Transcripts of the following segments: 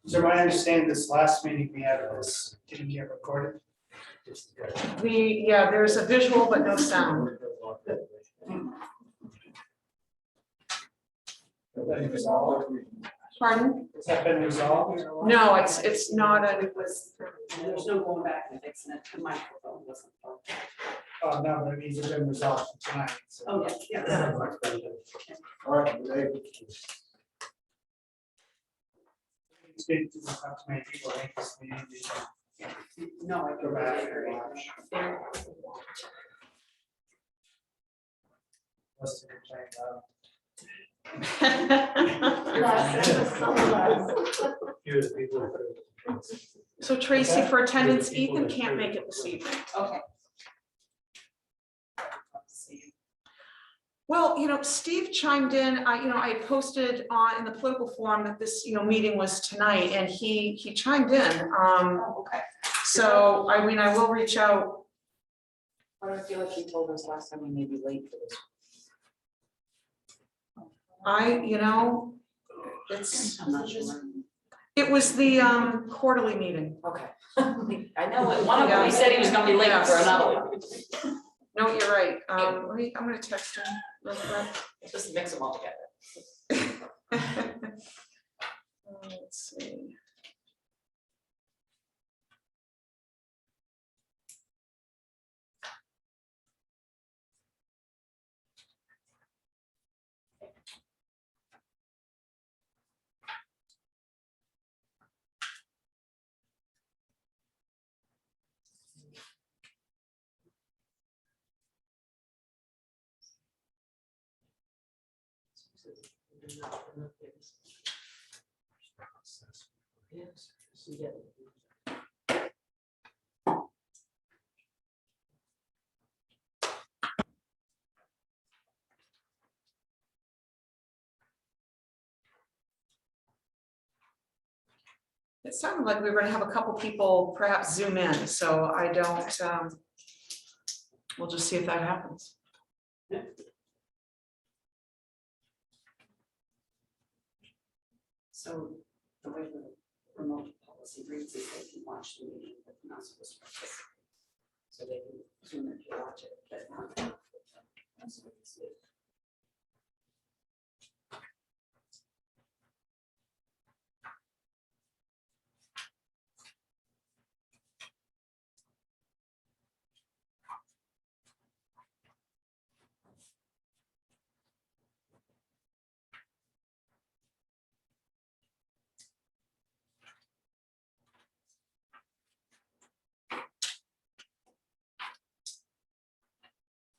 So my understanding, this last meeting we had was, didn't get recorded? Yeah, there's a visual but no sound. Pardon? Has that been resolved? No, it's not a, There's no going back and fixing it, the microphone wasn't. Oh, no, but it means it's been resolved tonight. So. Oh, yeah. All right. Speak to the many people, I think this meeting, No, I go back and watch. What's the complaint about? Here's people. So Tracy, for attendance, Ethan can't make it this evening. Okay. Well, Steve chimed in, I had posted in the political forum that this, meeting was tonight, and he chimed in. Okay. So, I will reach out. I don't feel like you told us last time we may be late for this. It's, I'm not sure. it was the quarterly meeting. Okay. I know, one of them, he said he was gonna be late for another one. No, you're right. I'm gonna text him real quick. Just mix them all together. Let's see. It sounded like we were gonna have a couple people perhaps zoom in, so I don't, we'll just see if that happens. So the way the remote policy reads is they can watch the meeting, but they're not supposed to participate. So they can zoom in to watch it, but not. That's what it's doing.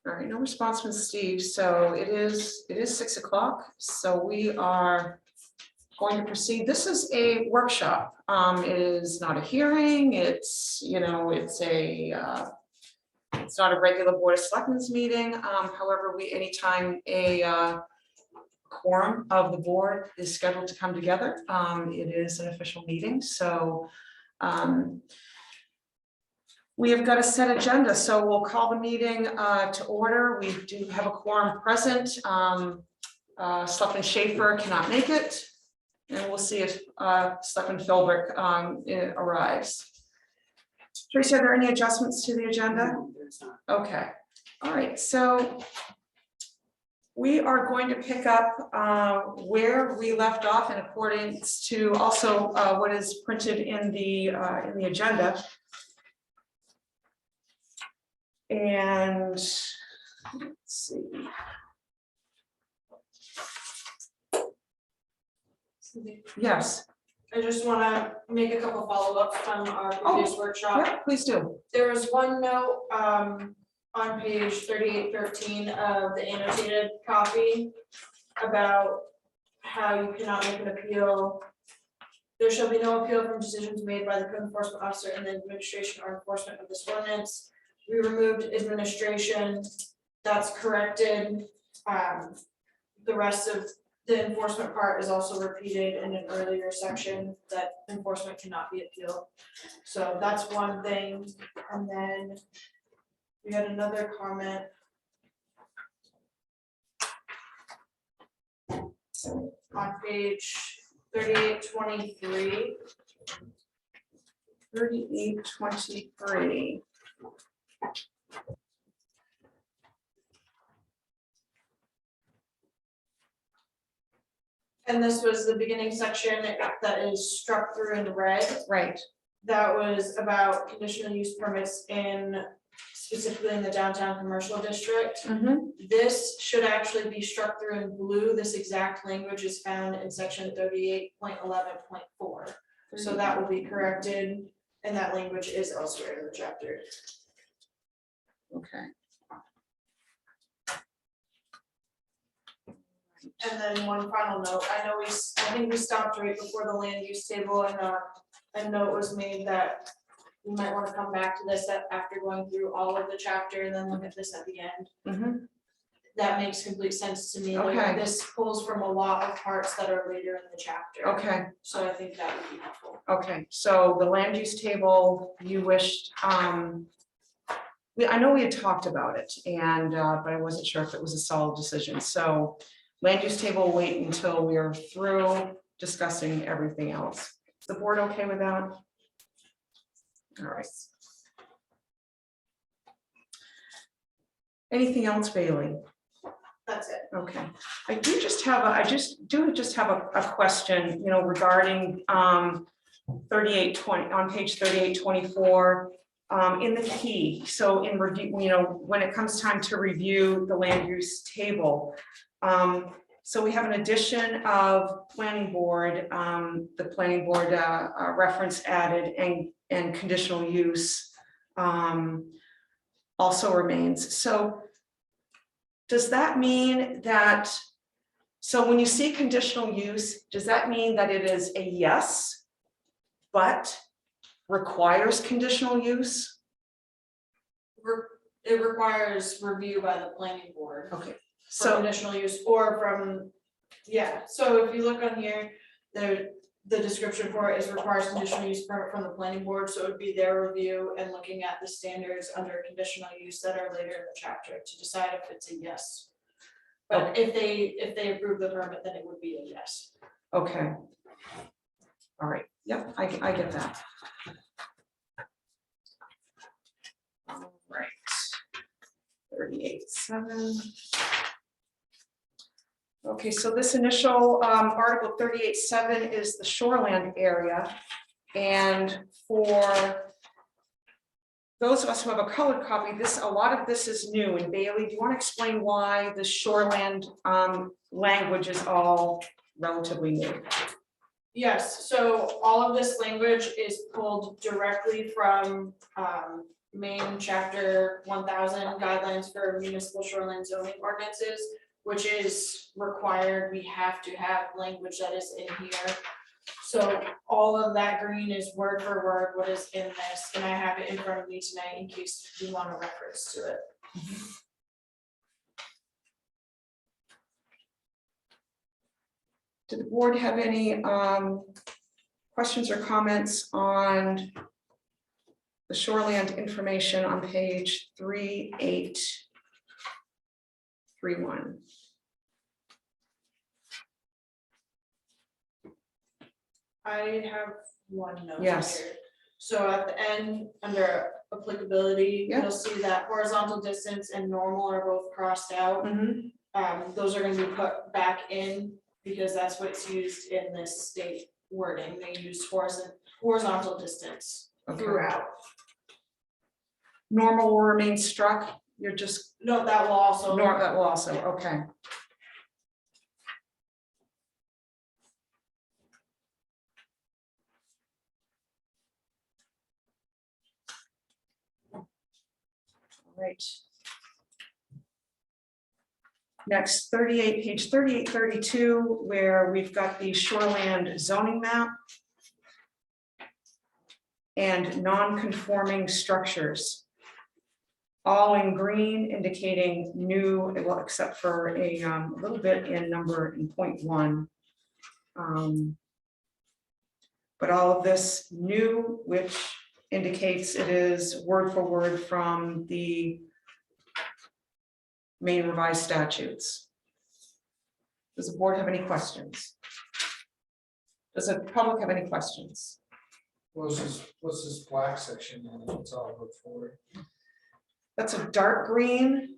All right, no response from Steve, so it is 6 o'clock, so we are going to proceed. This is a workshop. It is not a hearing, it's, it's not a regular Board of Selectmen's meeting. However, anytime a quorum of the board is scheduled to come together, it is an official meeting, so we have got a set agenda, so we'll call the meeting to order. We do have a quorum present. Selectman Schaefer cannot make it, and we'll see if Selectman Philbrick arrives. Tracy, are there any adjustments to the agenda? No, there's not. Okay, all right, so we are going to pick up where we left off in accordance to also what is printed in the agenda. And let's see. Yes. I just want to make a couple follow-ups from our previous workshop. Yeah, please do. There was one note on page 3813 of the annotated copy about how you cannot make an appeal. There shall be no appeal from decisions made by the code enforcement officer in the administration or enforcement of this ordinance. We removed administration. That's corrected. The rest of the enforcement part is also repeated in an earlier section that enforcement cannot be appealed. So that's one thing. And then we had another comment. on page 3823. 3823. And this was the beginning section that is struck through in red. Right, That was about conditional use permits in specifically in the downtown commercial district. This should actually be struck through in blue. This exact language is found in section 38.11.4. So that will be corrected, and that language is elsewhere in the chapter. okay. And then one final note, I think we stopped right before the land use table, and a note was made that we might want to come back to this after going through all of the chapter and then look at this at the end. That makes complete sense to me. Like, Okay. this pulls from a lot of parts that are later in the chapter. Okay, So I think that would be helpful. okay, so the land use table, you wished, I know we had talked about it, and, but I wasn't sure if it was a solid decision, so land use table, wait until we are through discussing everything else. Is the board okay with that? All right. Anything else, Bailey? That's it. Okay, I just have a question, you know, regarding 3820, on page 3824, in the key. So in review, you know, when it comes time to review the land use table, so we have an addition of planning board, the planning board reference added, and conditional use also remains. So does that mean that, so when you see conditional use, does that mean that it is a yes, but requires conditional use? It requires review by the planning board. Okay, For so, conditional use or from, yeah, so if you look on here, the description for it is requires conditional use permit from the planning board, so it would be their review and looking at the standards under conditional use that are later in the chapter to decide if it's a yes. But if they approve the permit, then it would be a yes. okay. All right, yep, I get that. All right. 38.7. Okay, so this initial article 38.7 is the shoreland area. And for those of us who have a colored copy, a lot of this is new. And Bailey, do you want to explain why the shoreland language is all relatively new? Yes, so all of this language is pulled directly from main chapter 1000 guidelines for municipal shoreline zoning ordinances, which is required. We have to have language that is in here. So all of that green is word for word what is in this, and I have it in front of me tonight in case you want a reference to it. Did the board have any questions or comments on the shoreland information on page 3831? I have one note Yes. here. So at the end, under applicability, Yeah. you'll see that horizontal distance and normal are both crossed out. Those are gonna be put back in because that's what's used in this state wording. They use horizontal distance Okay. throughout. Normal will remain struck. You're just, No, that will also. that will also, okay. All right. Next, page 3832, where we've got the shoreland zoning map and non-conforming structures. All in green, indicating new, well, except for a little bit in number in point 1. But all of this new, which indicates it is word for word from the main revised statutes. Does the board have any questions? Does the public have any questions? What's this black section, and what's all look for? That's a dark green.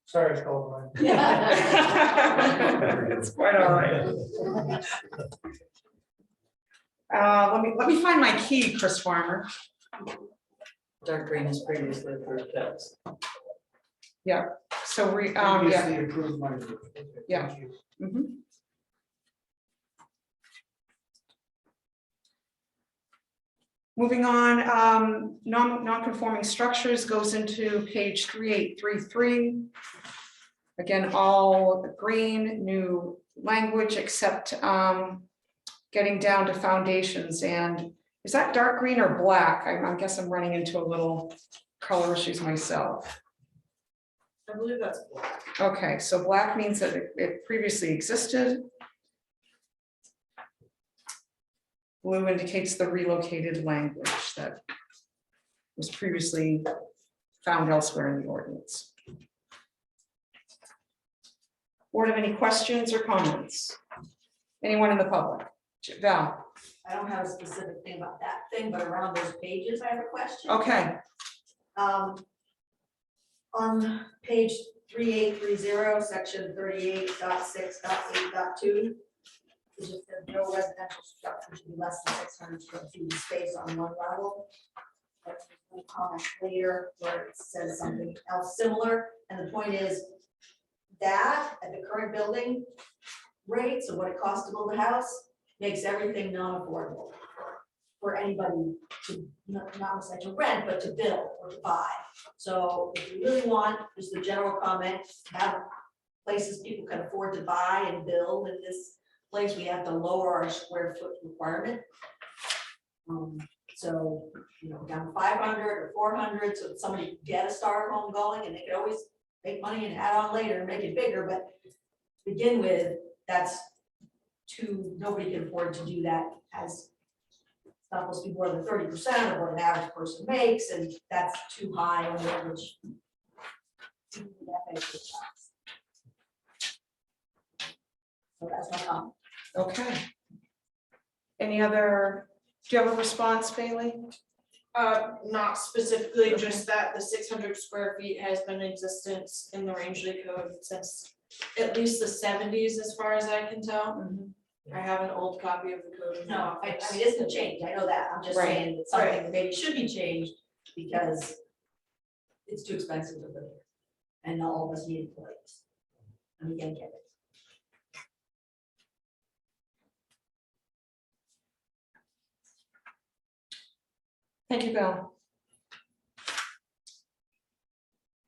Sorry, it's colorblind. It's quite all right. Let me find my key, Chris Farmer. Dark green is previously approved text. So we, Previously approved money. Okay, Yeah. thank you. Mhm. Moving on, non-conforming structures goes into page 3833. Again, all green, new language, except getting down to foundations. And is that dark green or black? I guess I'm running into a little color issues myself. I believe that's black. Okay, so black means that it previously existed. Blue indicates the relocated language that was previously found elsewhere in the ordinance. Board have any questions or comments? Anyone in the public? Val? I don't have a specific thing about that thing, but around those pages, I have a question. Okay, On page 3830, section 38.6.8.2. It just says no residential structure should be less than 600 square feet of space on one level. That's a comment later where it says something else similar, and the point is that at the current building rates of what it costs to build a house makes everything non-affordable for anybody to, not necessarily to rent, but to build or to buy. So if you really want, just the general comment, have places people can afford to buy and build in this place, we have to lower our square foot requirement. So, you know, down to 500 or 400, so that somebody can get a starter home going, and they can always make money and add on later and make it bigger, but to begin with, that's too, nobody can afford to do that, as it's not supposed to be more than 30% of what an average person makes, and that's too high on the average. So that's my comment. okay. Any other, do you have a response, Bailey? Not specifically, just that the 600 square feet has been in existence in the Rangeley Code since at least the 70s, as far as I can tell. I have an old copy of the code in my No, I office. mean, it's gonna change, I know that, I'm just Right, saying it's something that maybe should be changed, because it's too expensive to live here, and not all of us need a place. And we can get it. Thank you, Bill.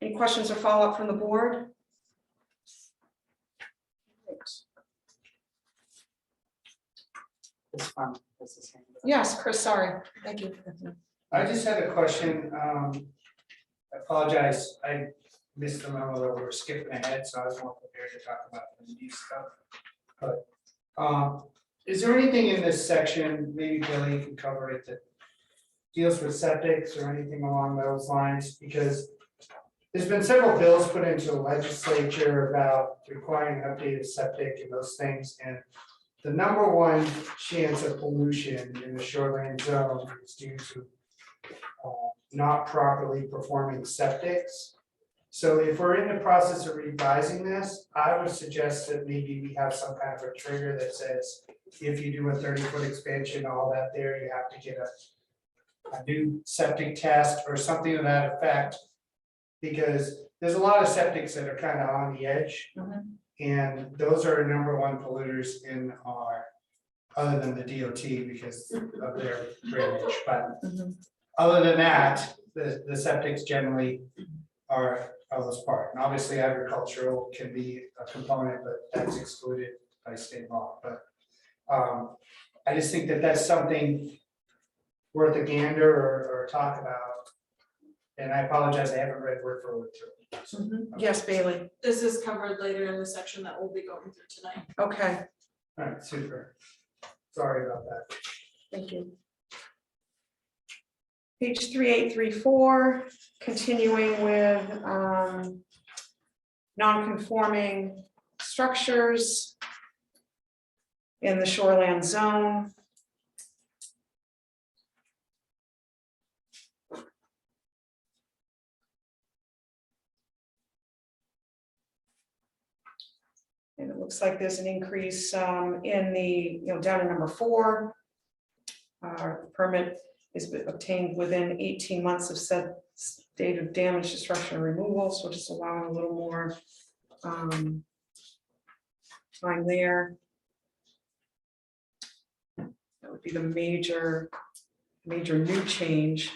Any questions or follow-up from the board? Yes, Chris, sorry. Thank you. I just had a question, I apologize, I missed the memo that we're skipping ahead, so I was more prepared to talk about the new stuff. But, is there anything in this section, maybe Billy can cover it, that deals with septics or anything along those lines? Because there's been several bills put into the legislature about requiring updated septic and those things, and the number one chance of pollution in the shoreline zone is due to not properly performing septics. So if we're in the process of revising this, I would suggest that maybe we have some kind of a trigger that says, if you do a 30-foot expansion, all that there, you have to get a new septic test or something to that effect. Because there's a lot of septics that are kind of on the edge. And those are number one polluters in our, other than the DOT because of their drainage, but other than that, the septics generally are those part. And obviously agricultural can be a component, but that's excluded by state law. But I just think that that's something worth a gander or talk about. And I apologize, I haven't read word for word through. Yes, Bailey. This is covered later in the section that we'll be going through tonight. Okay, All right, super. Sorry about that. thank you. Page 3834, continuing with non-conforming structures in the shoreland zone. And it looks like there's an increase in the, down in number 4. Permit is obtained within 18 months of said date of damage, destruction, or removal, so just allowing a little more time there. That would be the major new change.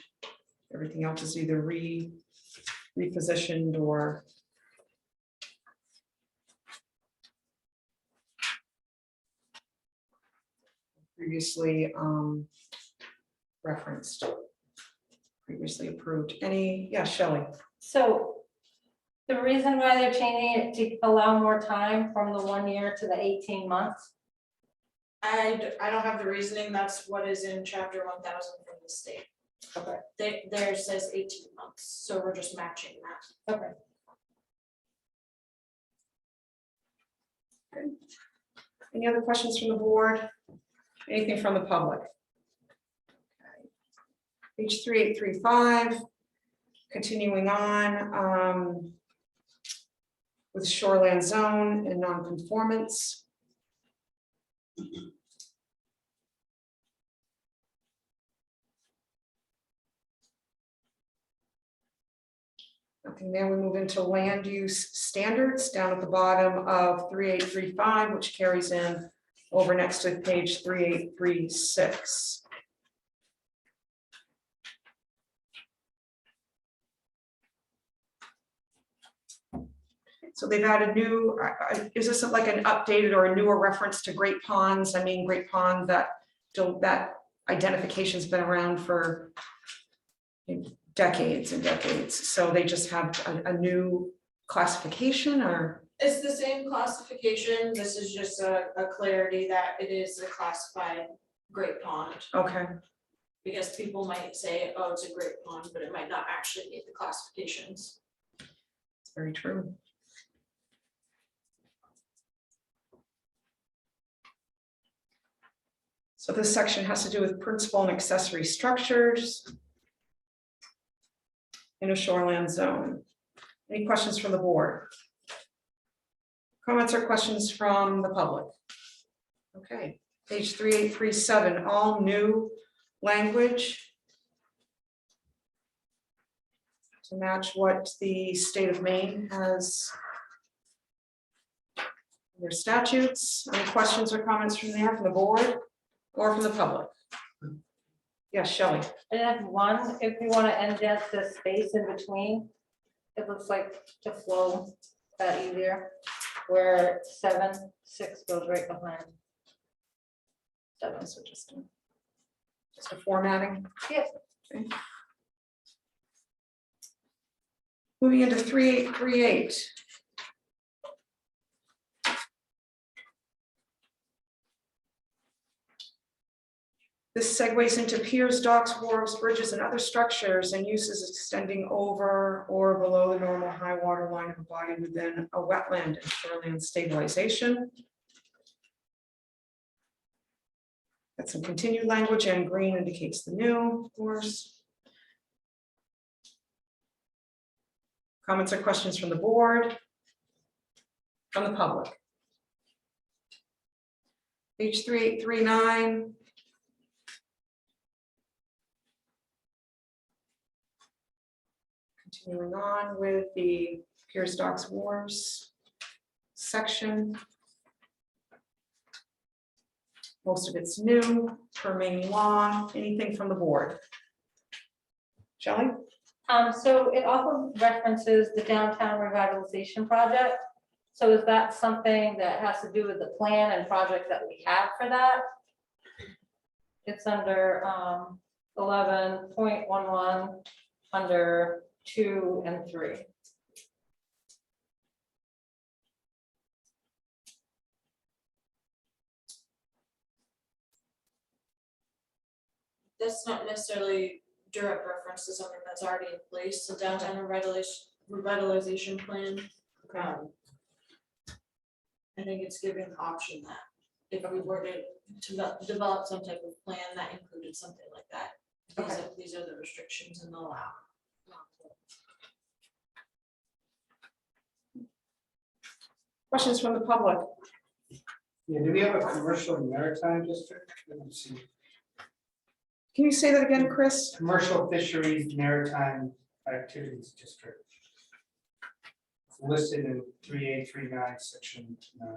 Everything else is either repositioned or previously referenced, previously approved. Shelley? So the reason why they're changing it to allow more time from the 1 year to the 18 months? I don't have the reasoning, that's what is in chapter 1000 from the state. Okay. There says 18 months, so we're just matching that. Okay. Any other questions from the board? Anything from the public? Okay. Page 3835, continuing on with shoreland zone and non-conformance. Okay, now we move into land use standards down at the bottom of 3835, which carries in over next to page 3836. So they've added new, is this like an updated or a newer reference to Great Ponds? I mean, Great Pond, that identification's been around for decades and decades. So they just have a new classification, or? It's the same classification, this is just a clarity that it is a classified great pond. Okay, Because people might say, oh, it's a great pond, but it might not actually meet the classifications. it's very true. So this section has to do with principal and accessory structures in a shoreland zone. Any questions from the board? Comments or questions from the public? Okay, page 3837, all new language to match what the state of Maine has in their statutes. Any questions or comments from there, from the board or from the public? Yes, Shelley. I have one, if you want to indent the space in between, it looks like to flow that easier, where 7, 6 goes right behind 7. So just a formatting. Yep. Okay. Moving into 3838. This segues into piers, docks, wharves, bridges, and other structures and uses extending over or below the normal high water line of a body within a wetland and shoreline stabilization. Got some continued language, and green indicates the new, of course. Comments or questions from the board? From the public? Page 3839. Continuing on with the piers, docks, wharves section. Most of it's new, per Maine law. Anything from the board? Shelley? So it also references the downtown revitalization project. So is that something that has to do with the plan and project that we have for that? It's under 11.11 under 2 and 3. That's not necessarily direct reference to something that's already in place, the downtown revitalization plan I think it's giving the option that if we were to develop some type of plan that included something like that, these are the restrictions and the allow. Questions from the public? Yeah, do we have a commercial maritime district? Let me see. Can you say that again, Chris? Commercial fisheries maritime activities district. It's listed in 3839, section 9.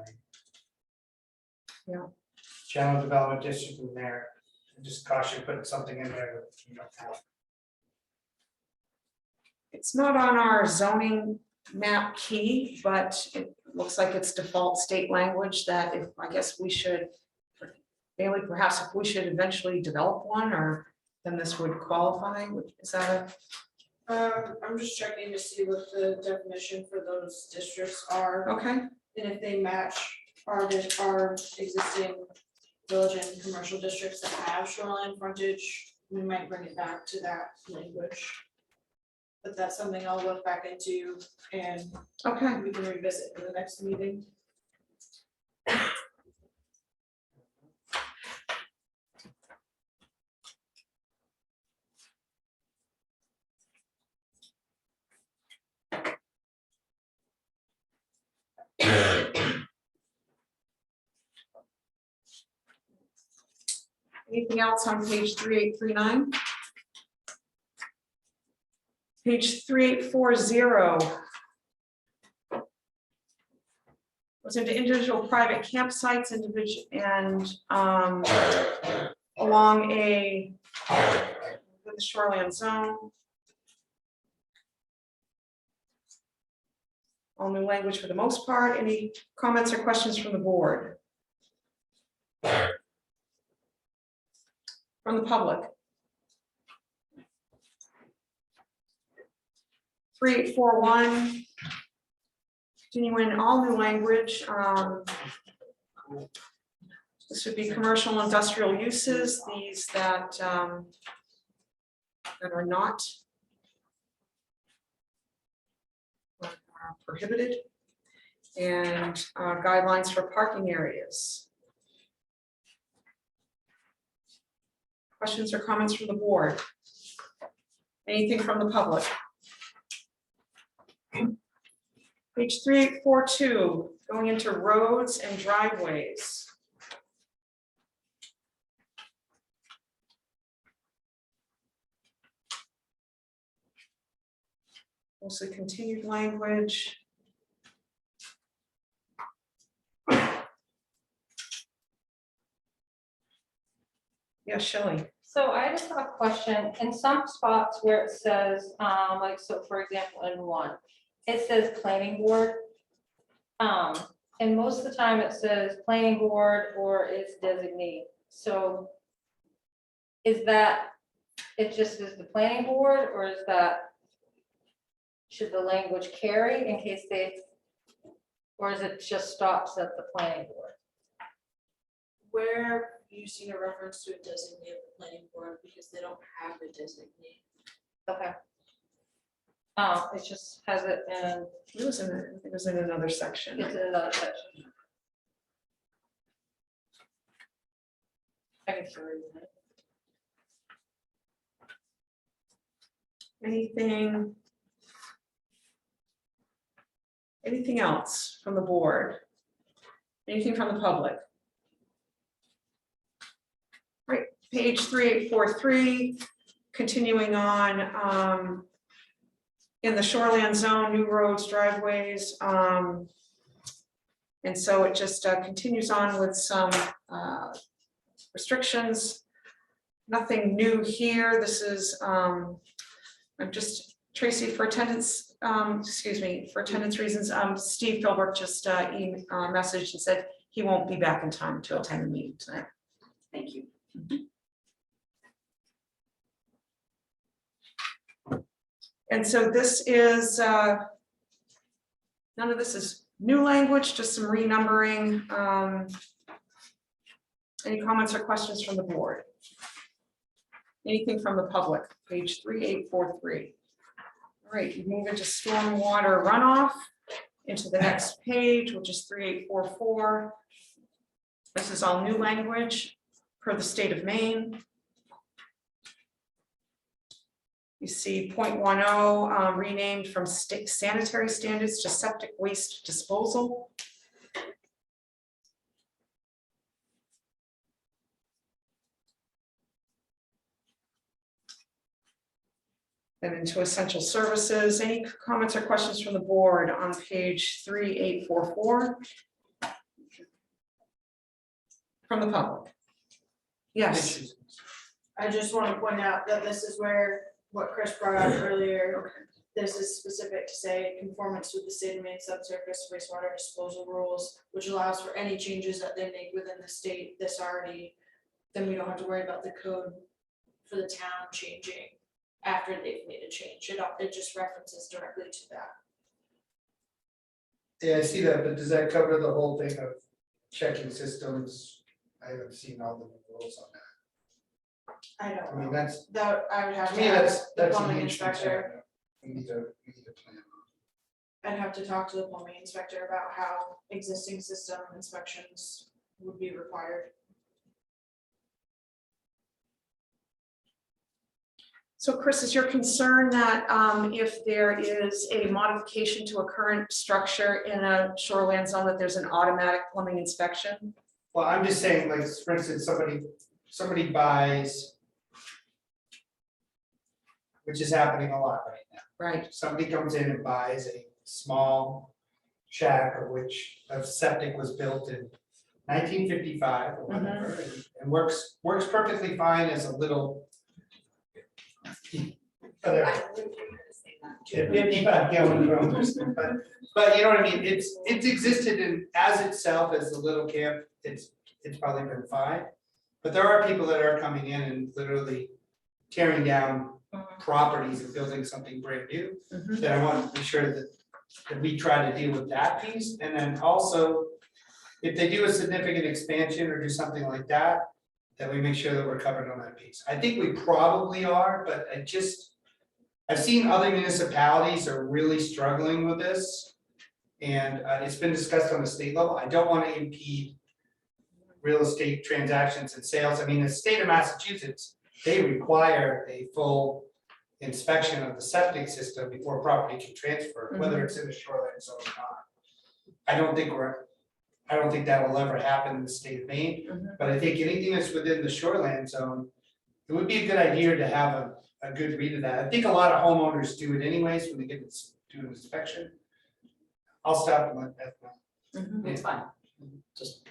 Yeah. General development district in there. Just caution putting something in there that you don't have. It's not on our zoning map key, but it looks like it's default state language that if, I guess we should, Bailey, perhaps if we should eventually develop one, or then this would qualify, is that I'm just checking to see what the definition for those districts are, okay? and if they match our existing village and commercial districts that have shoreline frontage, we might bring it back to that language. But that's something I'll look back into and Okay, we can revisit for the next meeting. anything else on page 3839? Page 3840. Goes into individual private campsites, along with the shoreline zone. All new language for the most part. Any comments or questions from the board? From the public? 3841. Continuing all new language. This would be commercial industrial uses, these that are not prohibited, and guidelines for parking areas. Questions or comments from the board? Anything from the public? Page 3842, going into roads and driveways. Mostly continued language. Yeah, Shelley. So I just have a question. In some spots where it says, like, so for example, in one, it says planning board. And most of the time it says planning board or its designee. So is that, it just is the planning board, or is that, should the language carry in case they, or is it just stops at the planning board? Where have you seen a reference to a designee of the planning board, because they don't have a designee? Okay. It just has it in, It was in another section. it's in another section. I can show you that. Anything else from the board? Anything from the public? Right, page 3843, continuing on, in the shoreline zone, new roads, driveways. And so it just continues on with some restrictions. Nothing new here. This is, I'm just, Tracy, for attendance, for attendance reasons, Steve Philbrook just messaged and said he won't be back in time to attend the meeting tonight. Thank you. And so this is, none of this is new language, just some renumbering. Any comments or questions from the board? Anything from the public? Page 3843. All right, you move into stormwater runoff. into the next page, which is 3844. This is all new language per the state of Maine. You see 0.10 renamed from state sanitary standards to septic waste disposal. Then into essential services. Any comments or questions from the board on page 3844? From the public? Yes. I just want to point out that this is where, what Chris brought up earlier, this is specific to say conformance with the state of Maine subsurface wastewater disposal rules, which allows for any changes that they make within the state, this already, then we don't have to worry about the code for the town changing after they've made a change. It just references directly to that. Yeah, I see that, but does that cover the whole thing of checking systems? I haven't seen all the rules on that. I don't I mean, know, that's, that I would have to to me, ask the that's a plumbing huge inspector. concern. We need a plan. I'd have to talk to the plumbing inspector about how existing system inspections would be required. So Chris, is your concern that if there is a modification to a current structure in a shoreline zone, that there's an automatic plumbing inspection? Well, I'm just saying, like, for instance, somebody buys, which is happening a lot right now. Right. Somebody comes in and buys a small shack of which a septic was built in 1955 or whatever, and works perfectly fine as a little. Whatever. I knew you were gonna say that. 55 gallon drum or something, but you know what I mean, it's existed in, as itself as a little camp, it's probably been fine. But there are people that are coming in and literally tearing down properties and building something brand new. Mhm. That I want to be sure that we try to deal with that piece, and then also, if they do a significant expansion or do something like that, that we make sure that we're covered on that piece. I think we probably are, but I've seen other municipalities are really struggling with this. And it's been discussed on the state level. I don't want to impede real estate transactions and sales. I mean, the state of Massachusetts, they require a full inspection of the septic system before property can transfer, whether it's in the shoreline zone or not. I don't think that will ever happen in the state of Maine, but I think anything that's within the shoreline zone, it would be a good idea to have a good read of that. I think a lot of homeowners do it anyways when they get to do an inspection. I'll stop and let that know. It's fine. Just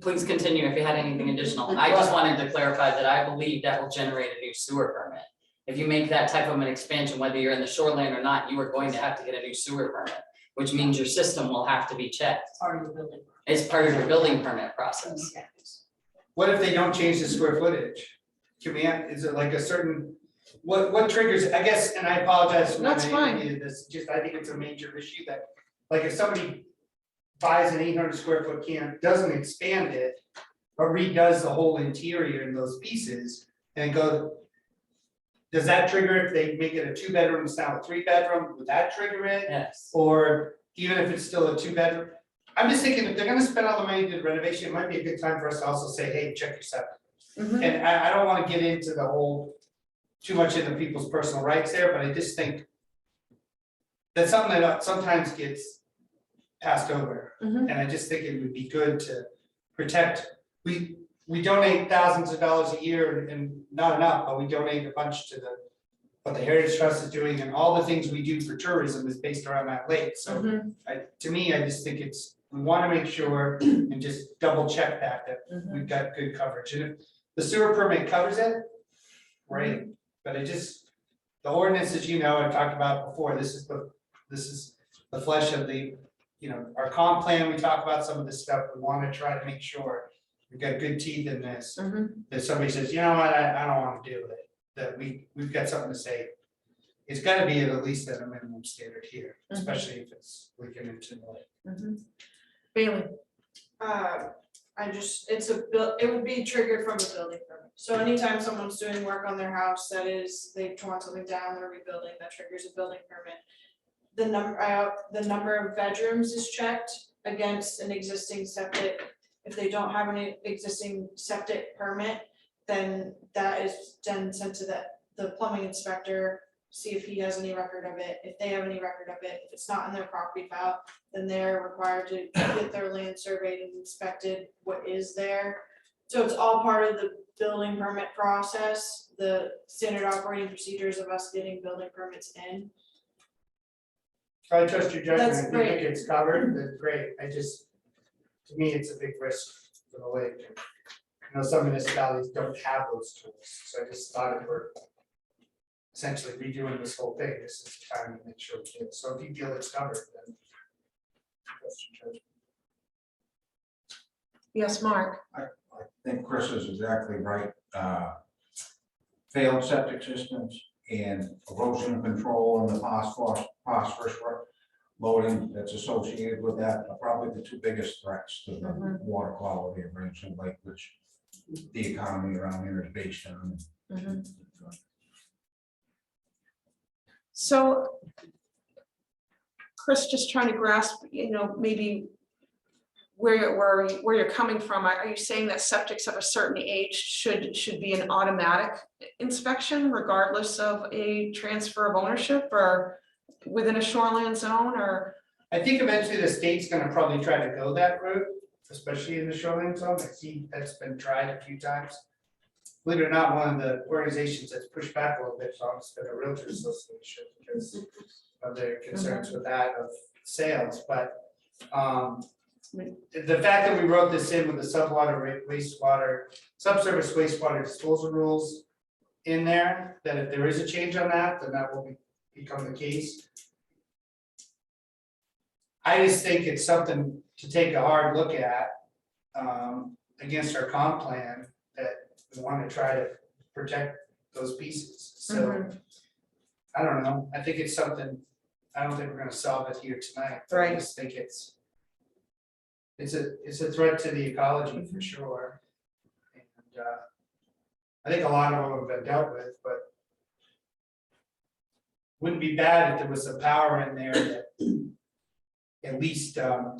please continue if you had anything additional. I just wanted to clarify that I believe that will generate a new sewer permit. If you make that type of an expansion, whether you're in the shoreline or not, you are going to have to get a new sewer permit, which means your system will have to be checked. Part of the building. It's part of your building permit process. Okay. What if they don't change the square footage? Can we, is it like a certain, what triggers, I guess, and I apologize for That's fine. this, just, I think it's a major issue that, like, if somebody buys an 800 square foot camp, doesn't expand it, but redoes the whole interior in those pieces, and does that trigger if they make it a 2-bedroom, it's now a 3-bedroom, would that trigger it? Yes. Or even if it's still a 2-bedroom? I'm just thinking, if they're gonna spend all the money to do the renovation, it might be a good time for us to also say, hey, check your septic. And I don't wanna get into the whole, too much into people's personal rights there, but I just think that's something that sometimes gets passed over. And I just think it would be good to protect, we donate thousands of dollars a year and not enough, but we donate a bunch to what the Heritage Trust is doing, and all the things we do for tourism is based around that lake. So to me, I just think we wanna make sure and just double check that we've got good coverage. And if the sewer permit covers it, great, but the ordinance, as you know, I've talked about before, this is the flesh of the, our comp plan, we talk about some of this stuff, we wanna try to make sure we've got good teeth in this. That somebody says, you know what, I don't wanna deal with it, that we've got something to say. It's gotta be at least at a minimum standard here, especially if it's leaking into the lake. Bailey. It would be triggered from the building permit. So anytime someone's doing work on their house, that is, they've torn something down, they're rebuilding, that triggers a building permit. the number of bedrooms is checked against an existing septic. If they don't have any existing septic permit, then that is then sent to the plumbing inspector, see if he has any record of it, if they have any record of it. If it's not in their property file, then they're required to get their land surveyed and inspected, what is there. So it's all part of the building permit process, the standard operating procedures of us getting building permits in. I trust your judgment, That's if you great. think it's covered, then great, to me, it's a big risk for the lake. I know some municipalities don't have those tools, so I just thought if we're essentially redoing this whole thing, this is the time to make sure we do it, so if you feel it's covered, then trust your judgment. Yes, Mark. I think Chris is exactly right. Failed septic systems and erosion control and the phosphorus loading that's associated with that are probably the two biggest threats to the water quality of Ransom Lake, which the economy around here is based on. So, Chris, just trying to grasp, maybe where you're coming from. Are you saying that septics of a certain age should be an automatic inspection regardless of a transfer of ownership or within a shoreline zone, or? I think eventually the state's gonna probably try to go that route, especially in the shoreline zone. I see that's been tried a few times. Believe it or not, one of the organizations that's pushed back a little bit on has been a realtor association because of their concerns with that of sales, but the fact that we wrote this in with the subsurface wastewater disposal rules in there, that if there is a change on that, then that will become the case. I just think it's something to take a hard look at against our comp plan, that we want to try to protect those pieces. So I don't know. I think it's something. I don't think we're going to solve it here tonight. Right. I just think it's a threat to the ecology for sure. And I think a lot of them have been dealt with, but wouldn't be bad if there was some power in there that at least There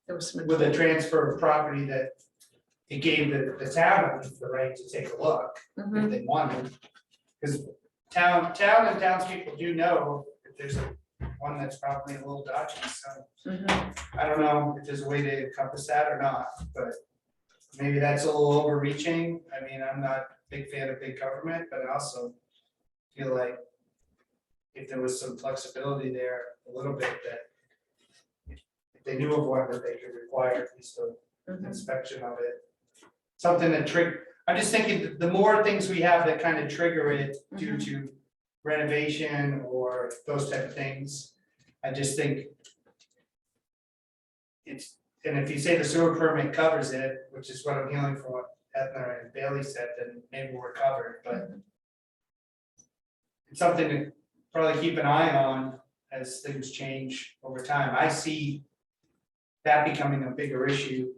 was some. with a transfer of property that it gave the town at least the right to take a look if they wanted. Because town and townspeople do know if there's one that's probably a little dodgy, so I don't know if there's a way to encompass that or not, but maybe that's a little overreaching. I mean, I'm not a big fan of big government, but I also feel like if there was some flexibility there a little bit, that if they knew of one, that they could require at least an inspection of it. Something that I'm just thinking that the more things we have that kind of trigger it due to renovation or those type of things, I just think it's, and if you say the sewer permit covers it, which is what I'm hearing from what Edna and Bailey said, then maybe we're covered, but it's something to probably keep an eye on as things change over time. I see that becoming a bigger issue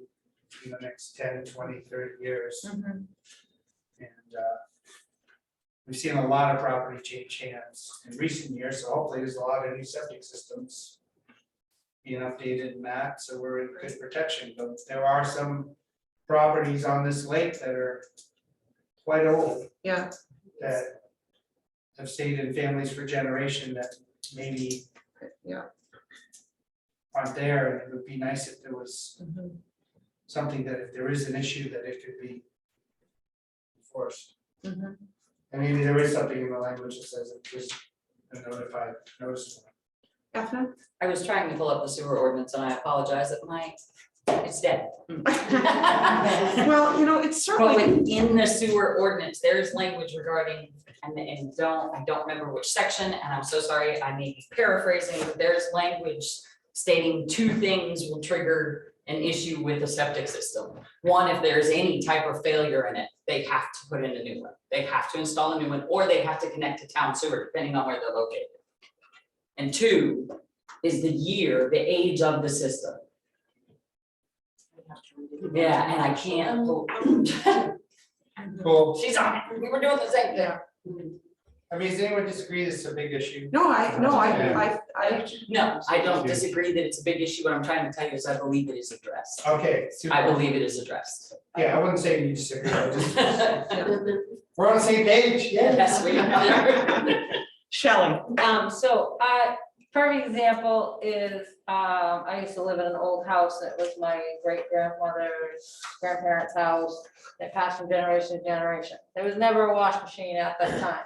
in the next 10, 20, 30 years. And we've seen a lot of property change hands in recent years, so hopefully there's a lot of new septic systems being updated and that, so we're in good protection. But there are some properties on this lake that are quite old. Yeah. That have stayed in families for generation that maybe aren't there, and it would be nice if there was something that if there is an issue that it could be enforced. And maybe there is something in the language that says it was a notified notice. Ethna? I was trying to pull up the sewer ordinance and I apologize that it's dead. Well, it's But certainly. within the sewer ordinance, there's language regarding, I don't remember which section, and I'm so sorry, I may be paraphrasing, but there's language stating two things will trigger an issue with the septic system. One, if there's any type of failure in it, they have to put in a new one. They have to install a new one, or they have to connect to town sewer, depending on where they're located. And two is the age of the system. Yeah, and I can't. Cool. She's on it. We were doing the same thing. I mean, does anyone disagree this is a big issue? No, I No, I don't disagree that it's a big issue. What I'm trying to tell you is I believe it is addressed. Okay, super. I believe it is addressed. Yeah, I wouldn't say you disagree, I just, we're on the same page, yeah. Yes, we are. Shelley, So perfect example is, I used to live in an old house, and it was my great grandmother's grandparents' house. It passed from generation to generation. There was never a wash machine at that time.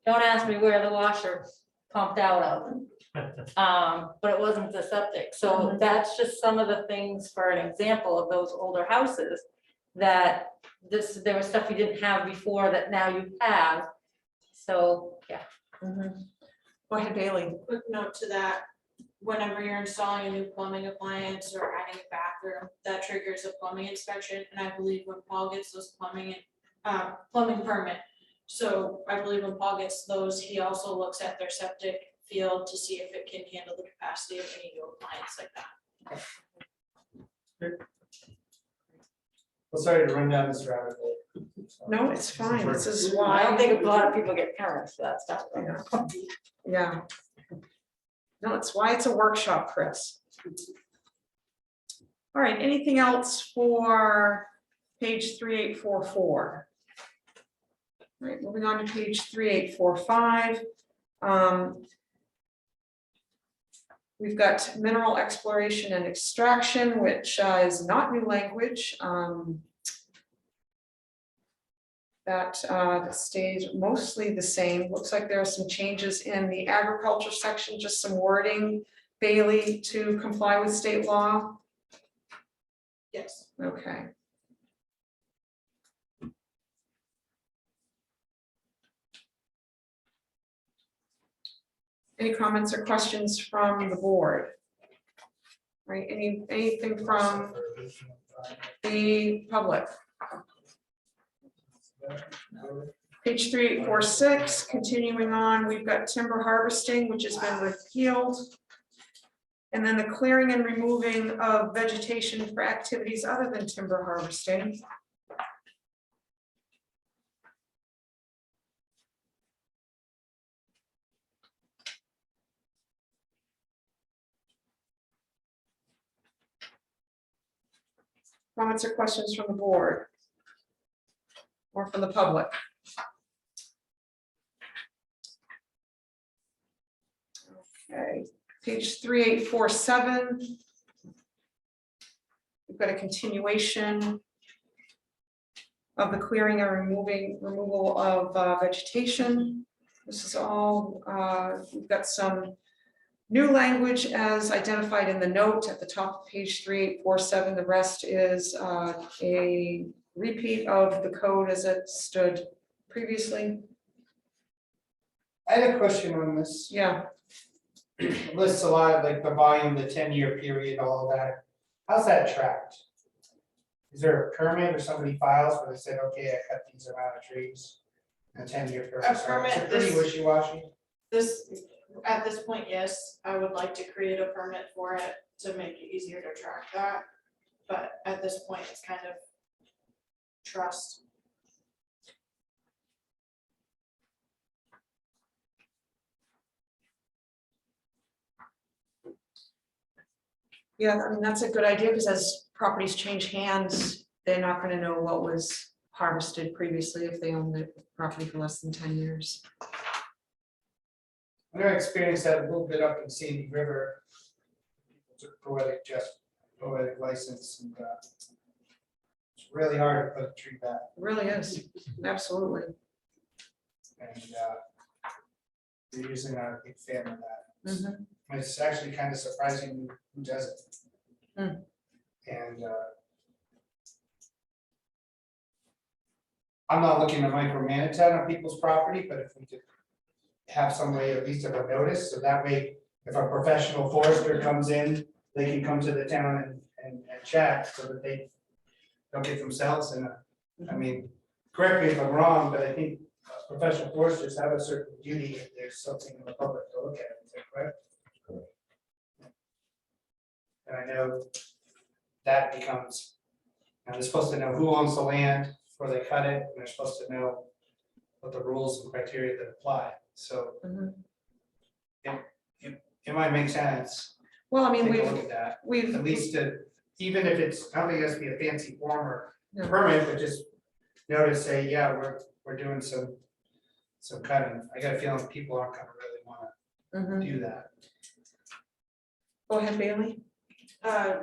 Don't ask me where the washer pumped out of. But it wasn't the septic, so that's just some of the things for an example of those older houses. That there was stuff you didn't have before that now you have, so, yeah. go ahead, Bailey. Quick note to that, whenever you're installing a new plumbing appliance or adding a bathroom, that triggers a plumbing inspection, and I believe when Paul gets those plumbing permit. So I believe when Paul gets those, he also looks at their septic field to see if it can handle the capacity of any new appliance like that. Well, sorry to run down this rabbit hole. No, it's fine, this is I why. don't think a lot of people get parents for that stuff. Yeah. No, it's why it's a workshop, Chris. All right, anything else for page 3844? All right, moving on to page 3845. We've got mineral exploration and extraction, which is not new language. That stays mostly the same. Looks like there are some changes in the agriculture section, just some wording, Bailey, to comply with state law. Yes. Okay. Any comments or questions from the board? Right, anything from the public? Page 3846, continuing on, we've got timber harvesting, which has been repealed. And then the clearing and removing of vegetation for activities other than timber harvesting. Comments or questions from the board? Or from the public? Okay, page 3847. We've got a continuation of the clearing and removal of vegetation. This is all, we've got some new language as identified in the note at the top of page 3847. The rest is a repeat of the code as it stood previously. I had a question on this. Yeah, It lists a lot of like the volume, the 10-year period, all of that. How's that tracked? Is there a permit or somebody files where they said, okay, I cut these amount of trees? A 10-year period. A permit, It's pretty this- wishy-washy. At this point, yes, I would like to create a permit for it to make it easier to track that. But at this point, it's kind of trust. yeah, I mean, that's a good idea because as properties change hands, they're not going to know what was harvested previously if they own the property for less than 10 years. I experienced that a little bit up in Sandy River. People took poetic license, and it's really hard to put a tree back. It really is, absolutely. And they're usually not a big fan of that. Mhm. It's actually kind of surprising who does it. Hmm. And I'm not looking to micromanage that on people's property, but if we could have some way at least of a notice, so that way, if a professional forester comes in, they can come to the town and chat so that they don't get themselves in a, I mean, correct me if I'm wrong, but I think professional foresters have a certain duty if there's something in the public to look at, is that correct? And I know that becomes, they're supposed to know who owns the land before they cut it, and they're supposed to know of the rules and criteria that apply, so Mhm. it might make sense. Well, I mean, Take a look at that, at we've, least to, even if it's, I don't think it has to be a fancy form or No. permit, but just notice, say, yeah, we're doing some cutting. I got a feeling people aren't gonna really wanna Mhm. do that. Go ahead, Bailey.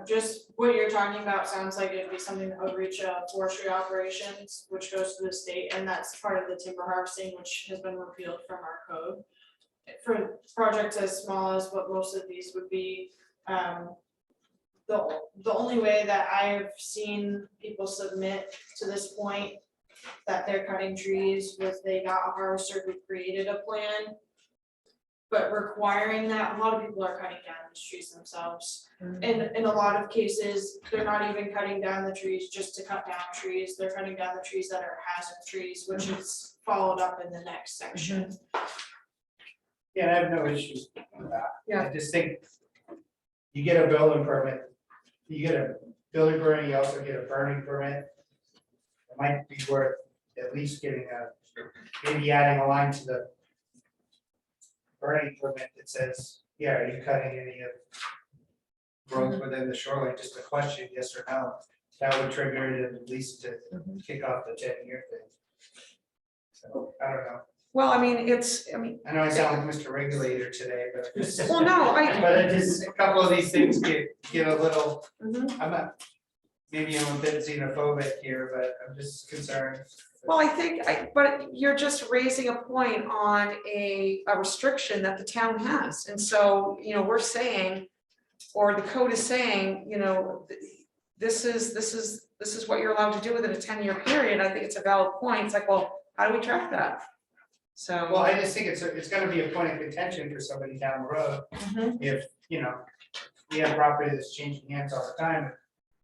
Just what you're talking about sounds like it'd be something that would reach forestry operations, which goes to the state, and that's part of the timber harvesting, which has been repealed from our code. For projects as small as what most of these would be, the only way that I've seen people submit to this point that they're cutting trees was they got a harvester who created a plan. But requiring that, a lot of people are cutting down these trees themselves. And in a lot of cases, they're not even cutting down the trees just to cut down trees, they're cutting down the trees that are hazard trees, which is followed up in the next section. Yeah, I have no issues with that. Yeah. I just think you get a building permit, you get a building permit, you also get a burning permit. It might be worth at least getting maybe adding a line to the burning permit that says, yeah, are you cutting any of growth within the shoreline, just a question, yes or no. That would trigger it at least to kick off the 10-year thing. So, I don't know. Well, I mean, I know I sound like Mr. Regulator today, but just. well, no, But it just, a couple of these things get a little, Mhm. I'm not, maybe I'm a bit xenophobic here, but I'm just concerned. Well, I think, but you're just raising a point on a restriction that the town has, and so, we're saying, or the code is saying, this is what you're allowed to do within a 10-year period. I think it's a valid point. It's like, well, how do we track that? So. Well, I just think it's gonna be a point of contention for somebody down the road, Mhm. if, we have property that's changing hands all the time.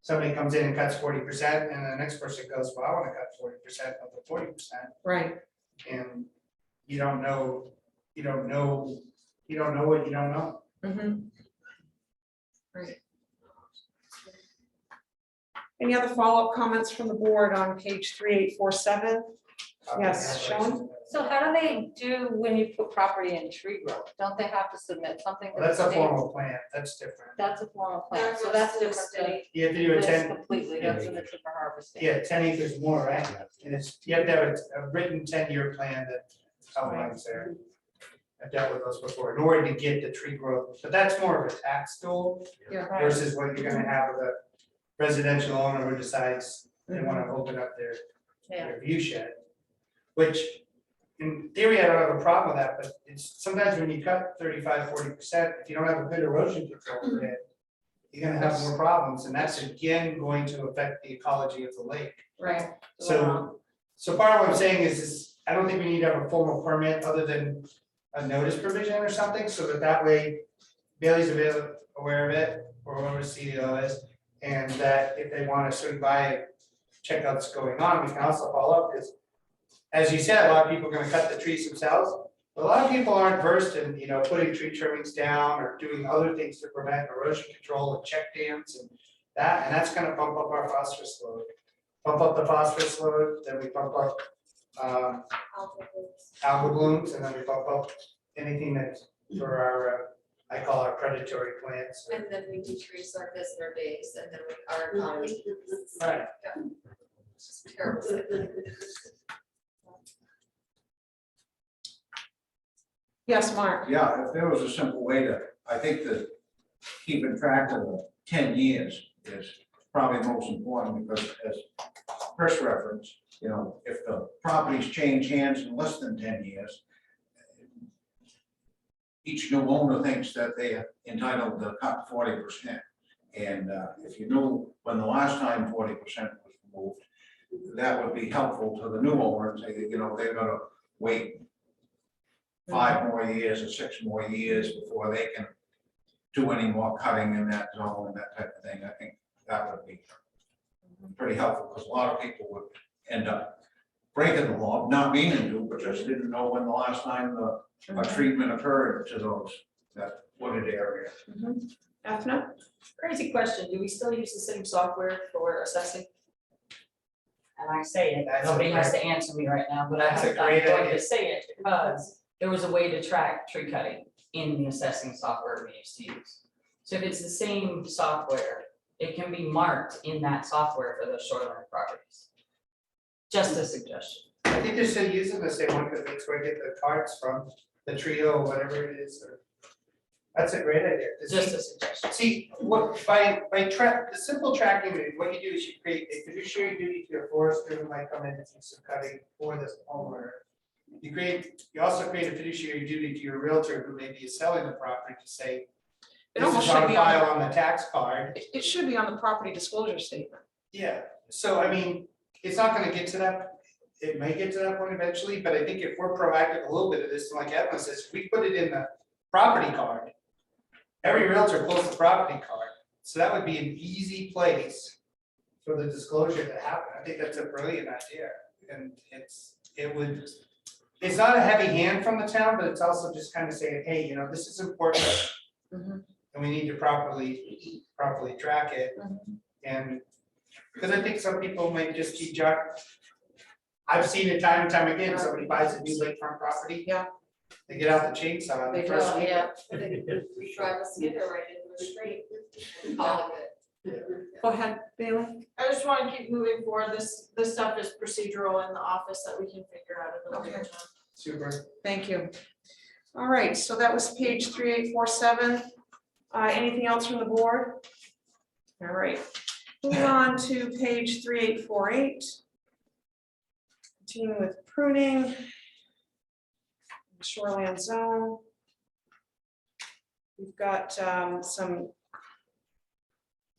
Somebody comes in and cuts 40%, and the next person goes, well, I wanna cut 40% of the 40%, Right. and you don't know what you don't know. Mhm. Right. Any other follow-up comments from the board on page 3847? Yes, Sean? So how do they do when you put property in tree growth? Don't they have to submit something? to Well, that's the a state? formal plan, that's different. That's a formal plan, That so goes that's to the different than state. You have to do a this 10, completely, that's in the timber harvesting. yeah, 10 acres more, right? And you have to have a written 10-year plan that outlines there. I've dealt with those before, in order to get the tree growth, but that's more of a tax tool Yeah. versus what you're gonna have with a residential owner who decides they wanna open up their view shed. Which, in theory, I don't have a problem with that, but it's sometimes when you cut 35–40%, if you don't have a good erosion control plan, you're gonna have more problems, and that's again going to affect the ecology of the lake. Right. So part of what I'm saying is I don't think we need to have a formal permit other than a notice provision or something, so that way Bailey's aware of it, or whoever CEO is, and that if they wanna swing by and check out what's going on, we can also follow up, because as you said, a lot of people are gonna cut the trees themselves. A lot of people aren't versed in, putting tree trimmings down or doing other things to prevent erosion control and check dams and that's gonna bump up our phosphorus load. Bump up the phosphorus load, then we bump up algal blooms, and then we bump up anything that's for our, I call our predatory plants. And then we do trees like this in our days, and then our economy. Right. It's just terrible. Yes, Mark. Yeah, if there was a simple way to, I think that keeping track of the 10 years is probably most important, because as Chris referenced, if the properties change hands in less than 10 years, each new owner thinks that they are entitled to cut 40%. And if you knew when the last time 40% was removed, that would be helpful to the new owner, and say that, they're gonna wait 5 more years or 6 more years before they can do any more cutting in that zone and that type of thing. I think that would be pretty helpful, because a lot of people would end up breaking the law, not meaning to, but just didn't know when the last time a treatment occurred to that wooded area. Ethna? Crazy question, do we still use the same software for assessing? and I say it, That's a nobody has great- to answer me right now, but That's a I'm great going idea. to say it because there was a way to track tree cutting in the assessing software we used to use. So if it's the same software, it can be marked in that software for those shoreline properties. Just a suggestion. I think they're still using the same one because that's where I get the cards from, the trio, whatever it is, or. That's a great idea. Just a suggestion. See, what, by the simple tracking, what you do is you create a fiduciary duty to your forester who might come in and do some cutting for this homeowner. You also create a fiduciary duty to your realtor who maybe is selling the property to say, It this almost is should on be on, file on the tax card. it should be on the property disclosure statement. Yeah, so I mean, it's not gonna get to that, it may get to that point eventually, but I think if we're proactive, a little bit of this, like Evan says, we put it in the property card. Every realtor pulls the property card, so that would be an easy place for the disclosure to happen. I think that's a brilliant idea, and it's not a heavy hand from the town, but it's also just kind of saying, hey, you know, this is important. Mhm. And we need to properly track it, and, because I think some people might just keep track. I've seen it time and time again, somebody buys a new lakefront property. Yeah. They get out the chainsaw in They the do, first week. Yeah. We drive a skidder right into the street. Call it Go ahead, Bailey. I just want to keep moving forward. This stuff is procedural in the office that we can figure out at a later Okay. time. Super. Thank you. All right, so that was page 3847. Anything else from the board? All right, moving on to page 3848. Continuing with pruning. Shoreland zone. We've got some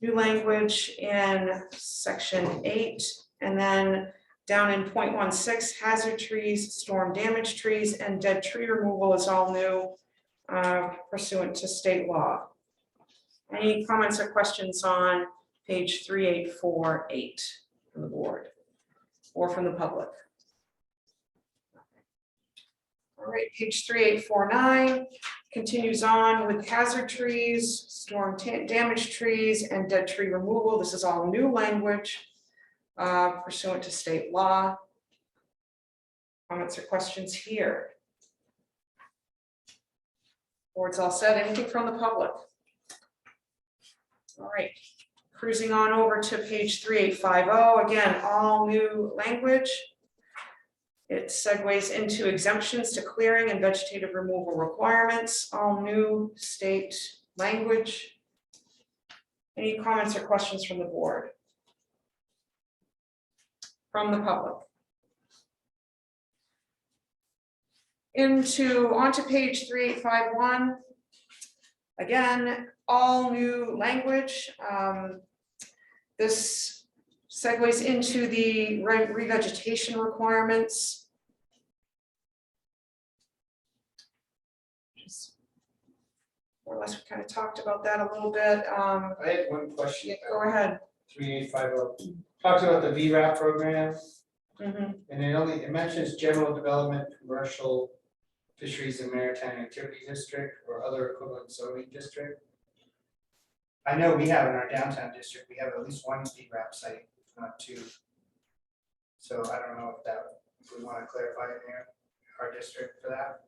new language in section 8, and then down in 0.16, hazard trees, storm damaged trees, and dead tree removal is all new pursuant to state law. Any comments or questions on page 3848 from the board or from the public? All right, page 3849 continues on with hazard trees, storm damaged trees, and dead tree removal. This is all new language pursuant to state law. Comments or questions here? Board's all set. Anything from the public? All right, cruising on over to page 3850. Again, all new language. It segues into exemptions to clearing and vegetative removal requirements, all new state language. Any comments or questions from the board? From the public? Onto page 3851. Again, all new language. This segues into the revegetation requirements. Just more or less, we kind of talked about that a little bit. I had one question. Yeah, go ahead. 3850, talks about the VRAP program, Mhm. and it mentions general development, commercial, fisheries and maritime activity district or other equivalent zoning district. I know we have in our downtown district, we have at least one VRAP site, if not two. So I don't know if we want to clarify in there, our district for that.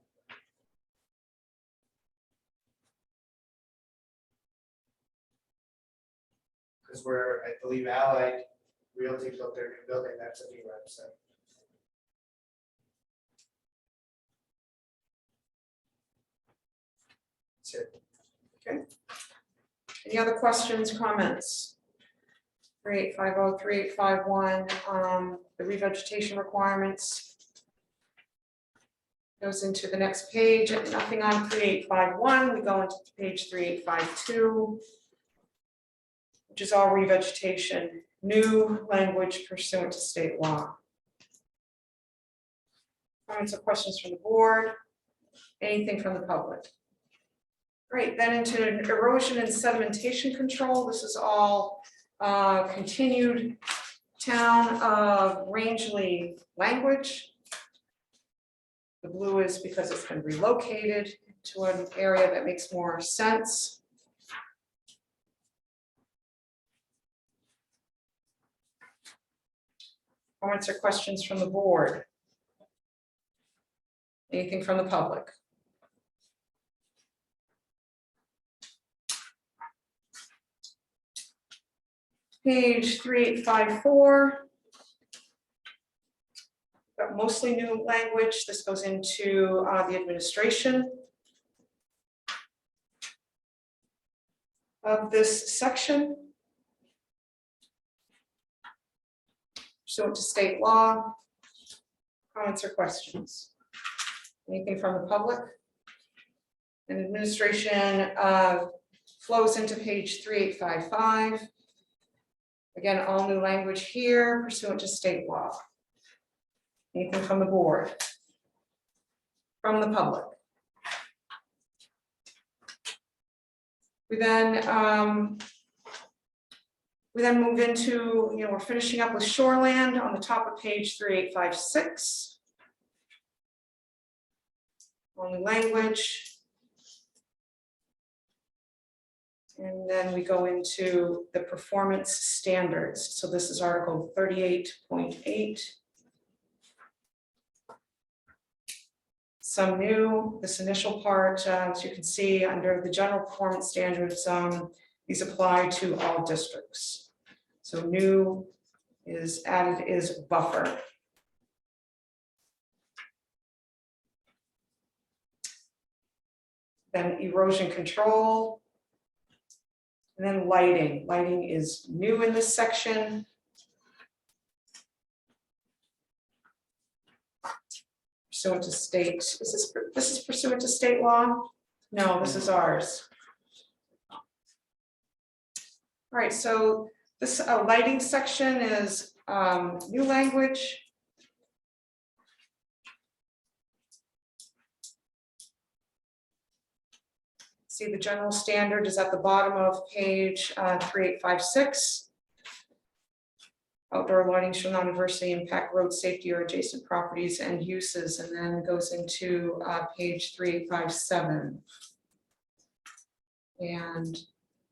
Because I believe Allied Realty built their new building, that's a VRAP site. That's it. Okay. Any other questions, comments? 3850, 3851, the revegetation requirements. Goes into the next page, and nothing on 3851, we go into page 3852. Which is all revegetation, new language pursuant to state law. Comments or questions from the board? Anything from the public? Great, then into erosion and sedimentation control. This is all continued town of Rangeley language. The blue is because it's been relocated to an area that makes more sense. Comments or questions from the board? Anything from the public? Page 3854. Got mostly new language. This goes into the administration of this section. Pursuant to state law. Comments or questions? Anything from the public? And administration flows into page 3855. Again, all new language here pursuant to state law. Anything from the board? From the public? We then move into, we're finishing up with shoreland on the top of page 3856. All new language. And then we go into the performance standards. So this is Article 38.8. Some new, this initial part, as you can see, under the general performance standards, these apply to all districts. So new is added is buffer. Then erosion control. And then lighting. Lighting is new in this section. Pursuant to state, this is pursuant to state law? No, this is ours. All right, so this lighting section is new language. See, the general standard is at the bottom of page 3856. Outdoor lighting shall not adversely impact road safety or adjacent properties and uses, and then goes into page 3857. And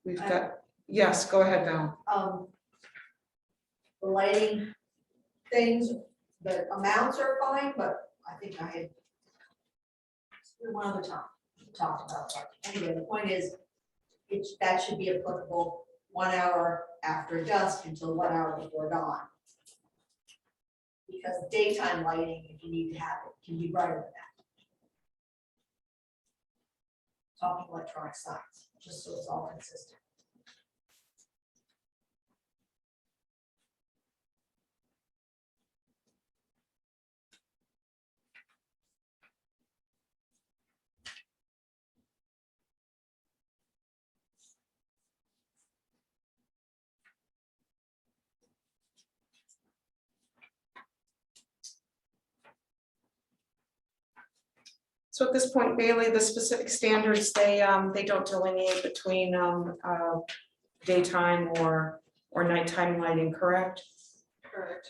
we've got, yes, go ahead, Val. The lighting things, the amounts are fine, but I think I had one other time talked about that. Anyway, the point is, that should be applicable 1 hour after dusk until 1 hour before dawn. Because daytime lighting, if you need to have it, can be brighter than that. Talking electronic signs, just so it's all consistent. So at this point, Bailey, the specific standards, they don't delineate between daytime or nighttime lighting, correct? Correct.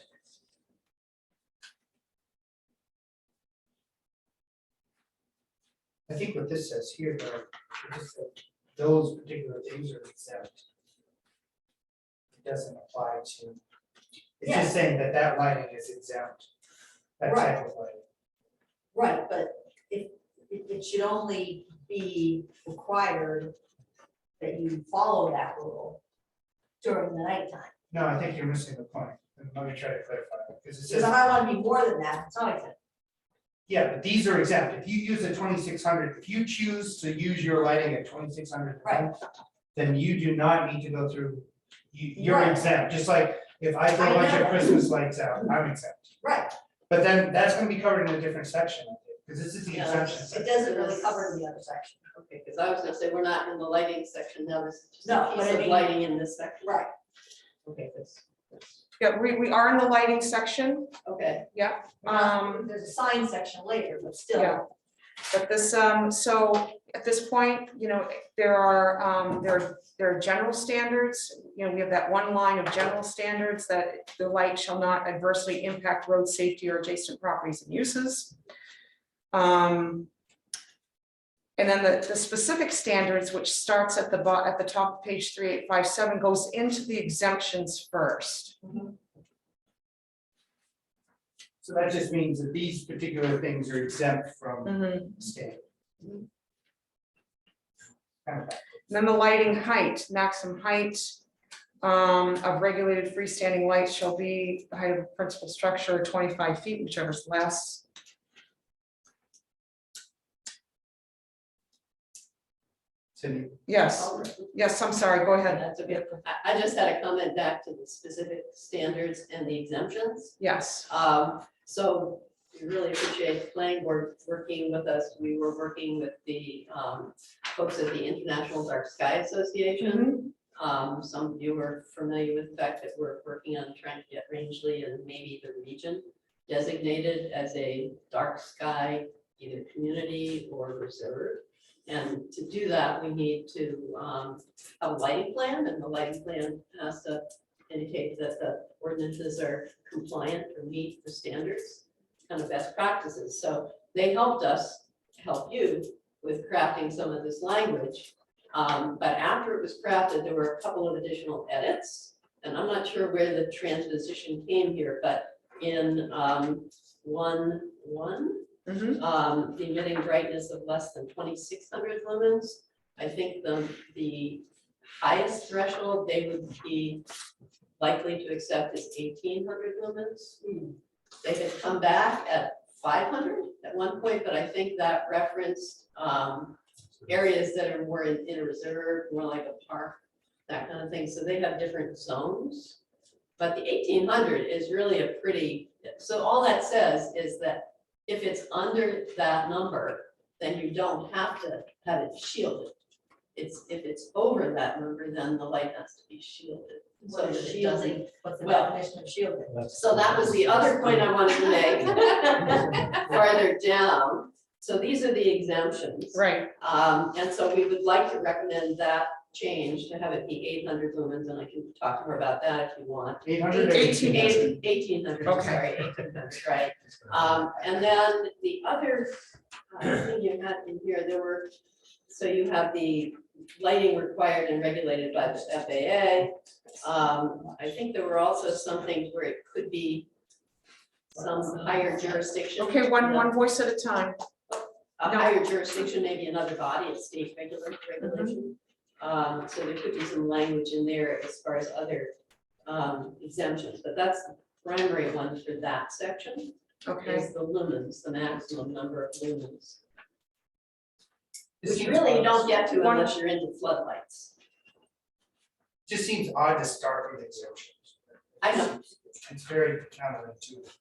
I think what this says here, though, it just says those particular things are exempt. It doesn't apply to, it's just saying that that lighting is exempt, that type of lighting. Right, but it should only be required that you follow that rule during the nighttime. No, I think you're missing the point. Let me try to clarify it, because it Because says, I want to be more than that, it's not exempt. yeah, but these are exempt. If you use a 2600, if you choose to use your lighting at 2600, Right. then you do not need to go through, you're Right. exempt. Just like if I throw a I bunch know. of Christmas lights out, I'm exempt. Right, But then that's gonna be covered in a different section, because this is the Yeah, exemption it section. doesn't really cover the other section. Okay, because I was gonna say, we're not in the lighting section now, this is just No, a but piece I of mean- lighting in this section. Right, Okay, that's, Yeah, we are in the lighting section, okay, yeah. there's a sign section later, but still. Yeah. But this, so at this point, there are general standards, we have that one line of general standards that the light shall not adversely impact road safety or adjacent properties and uses. And then the specific standards, which starts at the top of page 3857, goes into the exemptions first. Mhm. So that just means that these particular things are exempt from Mhm. state. Then the lighting height, maximum height of regulated freestanding lights shall be the height of a principal structure, 25 feet, whichever is less. Cindy? Yes, yes, I'm sorry, go ahead. That's okay. I just had a comment back to the specific standards and the exemptions. Yes. So we really appreciate the planning board working with us. We were working with the folks at the International Dark Sky Association. Some of you are familiar with the fact that we're working on trying to get Rangeley and maybe the region designated as a dark sky, either community or reserve. And to do that, we need to have a lighting plan, and the lighting plan has to indicate that the ordinances are compliant or meet the standards, kind of best practices. So they helped us help you with crafting some of this language. But after it was crafted, there were a couple of additional edits, and I'm not sure where the transposition came here, but in 1.1, the emitting brightness of less than 2,600 lumens, I think the highest threshold they would be likely to accept is 1,800 lumens. They had come back at 500 at one point, but I think that referenced areas that are more in a reserve, more like a park, that kind of thing. So they have different zones. But the 1,800 is really a pretty, so all that says is that if it's under that number, then you don't have to have it shielded. If it's over that number, then the light has to be shielded. So What that is it doesn't. shielding? What's the well, definition of shielding? So that was the other point I wanted to make farther down. So these are the exemptions. Right. And so we would like to recommend that change to have it be 800 lumens, and I can talk more about that if you want. 800? 1800. 1800, Okay. sorry, 1800, right. And then the other thing you had in here, there were, so you have the lighting required and regulated by the FAA. I think there were also some things where it could be some higher jurisdiction. Okay, one voice at a time. A higher jurisdiction, maybe another body, a state regulation. So there could be some language in there as far as other exemptions, but that's the primary one for that section, Okay. is the lumens, the maximum number of lumens. This Which seems really you odd. don't get to unless you're into floodlights. Just seems odd to start with exemptions. I know. It's very counterintuitive.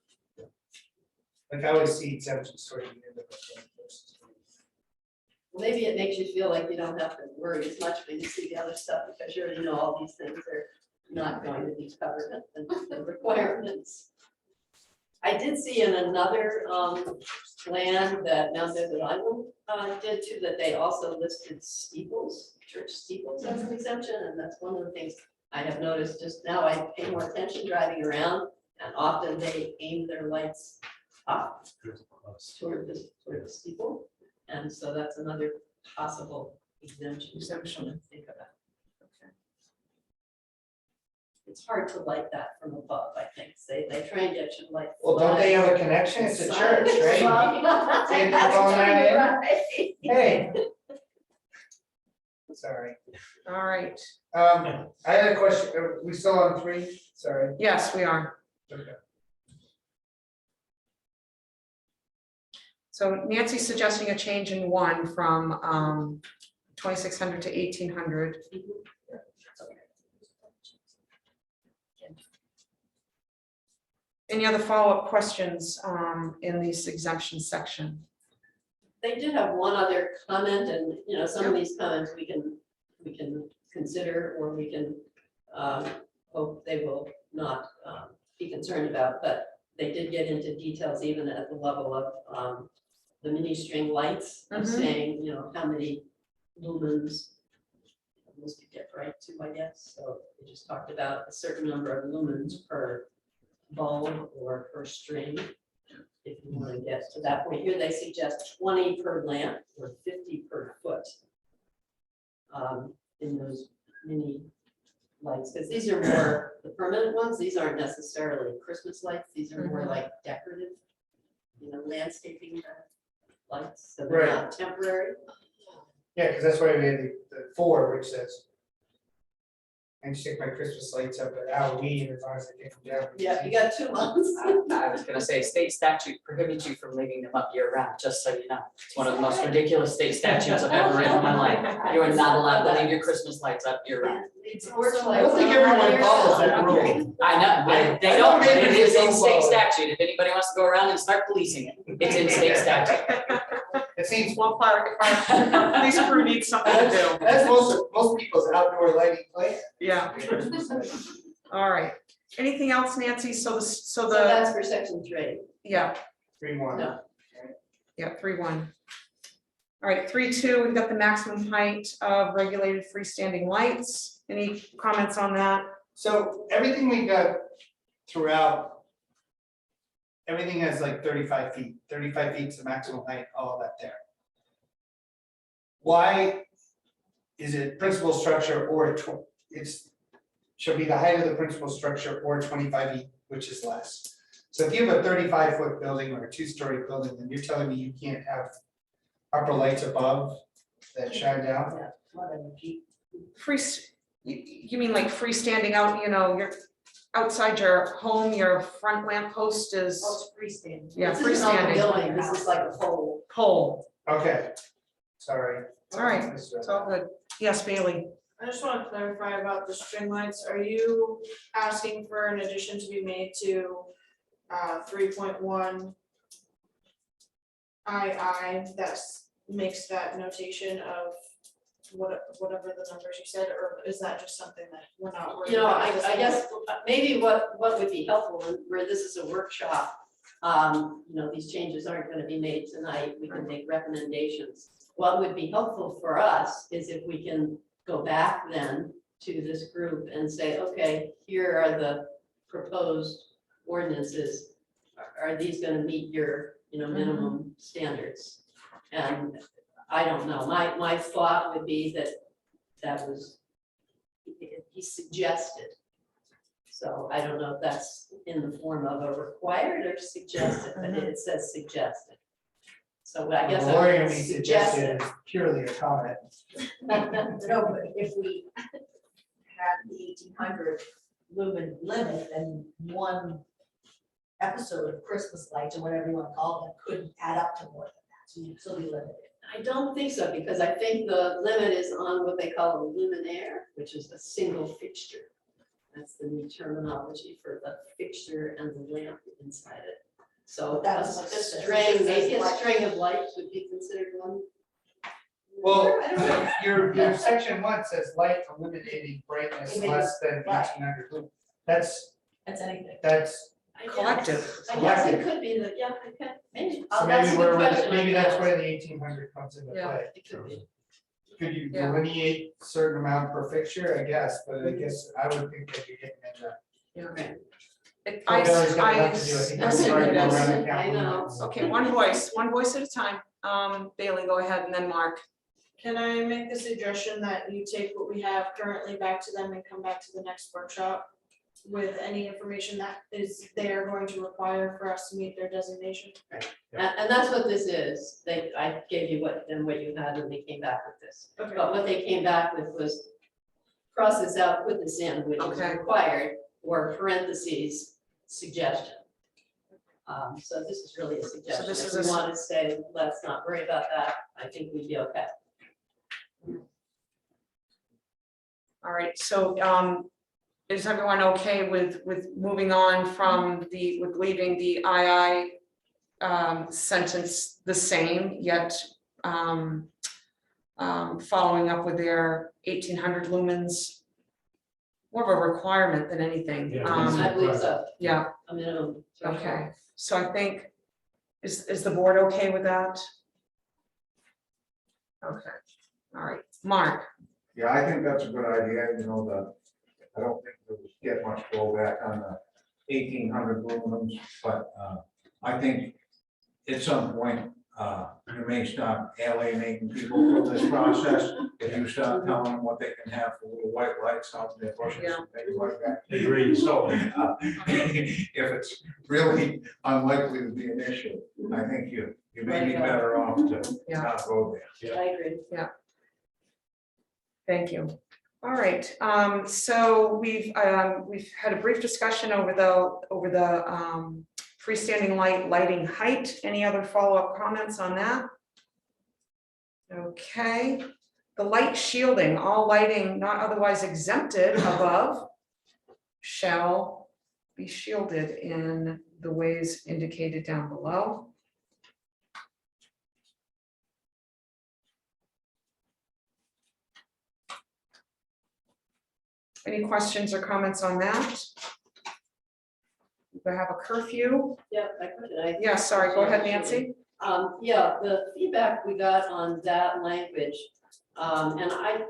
Like I always see exemptions toward the end of the process. Maybe it makes you feel like you don't have to worry as much when you see the other stuff, because you already know all these things are not going to be covered in the requirements. I did see in another plan that Mount Desert Island did too, that they also listed steeples, church steeples as an exemption, and that's one of the things I have noticed just now. I pay more attention driving around, and often they aim their lights up toward the steeple. And so that's another possible exemption to think about. Okay. It's hard to light that from above, I think. They try and get you like. Well, don't they have a connection? It's a church, right? Say they're calling that in? Hey. Sorry. All right. I had a question. Are we still on 3? Sorry. Yes, we are. Okay. So Nancy's suggesting a change in 1 from 2,600 to 1,800. Any other follow-up questions in this exemption section? They did have one other comment, and some of these comments we can consider, or we can hope they will not be concerned about, but they did get into details even at the level of the mini string lights, of saying, how many lumens must be get right too, I guess. So we just talked about a certain number of lumens per bulb or per string. If you want to get to that point here, they suggest 20 per lamp or 50 per foot in those mini lights, because these are more the permanent ones, these aren't necessarily Christmas lights, these are Mm-hmm. more like decorative, landscaping lights, so they're not temporary. Yeah, because that's why we had the 4, which says, and stick my Christmas lights up at Halloween as long as I take them down. Yeah, you got 2 months. I was gonna say, state statute prohibits you from leaving them up year round, just so you know. It's one of the most ridiculous state statutes I've ever read in my life. You are not allowed to leave your Christmas lights up year round. It's works I don't think everyone follows that rule. I know, they don't, but it is in state statute. If anybody wants to go around and start policing it, it's in state statute. It seems, Well, our police crew needs something to do. that's most people's outdoor lighting plan. Yeah, all right. Anything else, Nancy? So So the, that's for section 3. yeah, 3-1. No. yeah, 3-1. All right, 3-2, we've got the maximum height of regulated freestanding lights. Any comments on that? So everything we got throughout, everything has like 35 feet. 35 feet is the maximum height, all of that there. Why is it principal structure or should be the height of the principal structure or 25 feet, which is less. So if you have a 35-foot building or a 2-story building, then you're telling me you can't have upper lights above that shine down? Yeah, whatever, G. You mean like freestanding out, you're outside your home, your front lamp post is, Oh, it's freestanding. yeah, This isn't on the freestanding building, this is like a pole. pole. Okay, sorry. All right, it's all good. Yes, Bailey. I just want to clarify about the string lights. Are you asking for an addition to be made to 3.1 II that makes that notation of whatever the numbers you said, or is that just something that we're not worried about? I guess maybe what would be helpful, and where this is a workshop, these changes aren't gonna be made tonight, we can make recommendations. What would be helpful for us is if we can go back then to this group and say, okay, here are the proposed ordinances. Are these gonna meet your, minimum standards? And I don't know, my thought would be that was, he suggested. So I don't know if that's in the form of a required or suggested, but it says suggested. So I guess The I lawyer would we suggest suggested is purely a comment. No, but if we had the 1,800 lumen limit, then one episode of Christmas lights or whatever you want to call them couldn't add up to more than that, so you'd still be limited. I don't think so, because I think the limit is on what they call a luminaire, which is a single fixture. That's the new terminology for the fixture and the lamp inside it. So That a was what this says. string, This says maybe a light. string of lights would be considered one. Well, I don't know. your section 1 says light illuminating brightness less than Right. 1800 lumens. That's anything. I guess- Collective. I guess it could be that, yeah, okay, maybe. So Oh, that's a good question. maybe that's Yeah. where the 1800 comes into Yeah. play. It could be. Could you Yeah. delineate a certain amount per fixture? I guess, but I guess I would think that you're getting into. Billy's got enough to do. I think That's he's starting to go it. around and I count know. lumens. Okay, one voice at a time. Bailey, go ahead, and then Mark. Can I make the suggestion that you take what we have currently back to them and come back to the next workshop with any information that they're going to require for us to meet their designation? And that's what this is. I gave you what you had and they came back with this. Okay. But what they came back with was cross this out, put this in, which is Okay. required, or parentheses, suggestion. So this is really a suggestion. this If is we a- want to say, let's not worry about that, I think we'd be okay. All right, so is everyone okay with moving on from with leaving the II sentence the same, yet following up with their 1800 lumens? More of a requirement than anything. Yeah, I believe so, Yeah, a minimum. threshold. okay, so I think, is the board okay with that? Okay, all right, Mark. Yeah, I think that's a good idea, I don't think there was get much blowback on the 1800 lumens, but I think at some point, You may start alienating people from this process if you start telling them what they can have for little white lights out in their bushes and things like that. Agreed. So if it's really unlikely to be an issue, I think you may be better off to not go there. I agree. Thank you. All right, so we've had a brief discussion over the freestanding lighting height. Any other follow-up comments on that? Okay, the light shielding, all lighting not otherwise exempted above shall be shielded in the ways indicated down below. Any questions or comments on that? We have a curfew. Yeah, I could. Yeah, sorry, go ahead, Nancy. Yeah, the feedback we got on that language, and I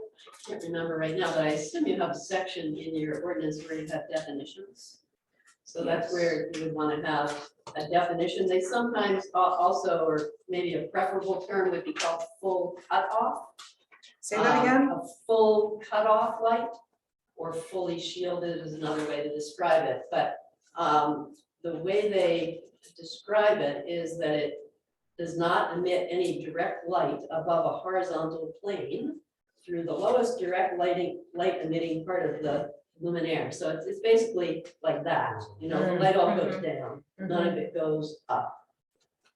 can't remember right now, but I assume you have a section in your ordinance where you have definitions. So that's where you would want to have a definition. They sometimes also, or maybe a preferable term would be called full cutoff. Say that again. A full cutoff light or fully shielded is another way to describe it, but the way they describe it is that it does not emit any direct light above a horizontal plane through the lowest direct light emitting part of the luminaire. So it's basically like that, you know, the light all goes down, none of it goes up.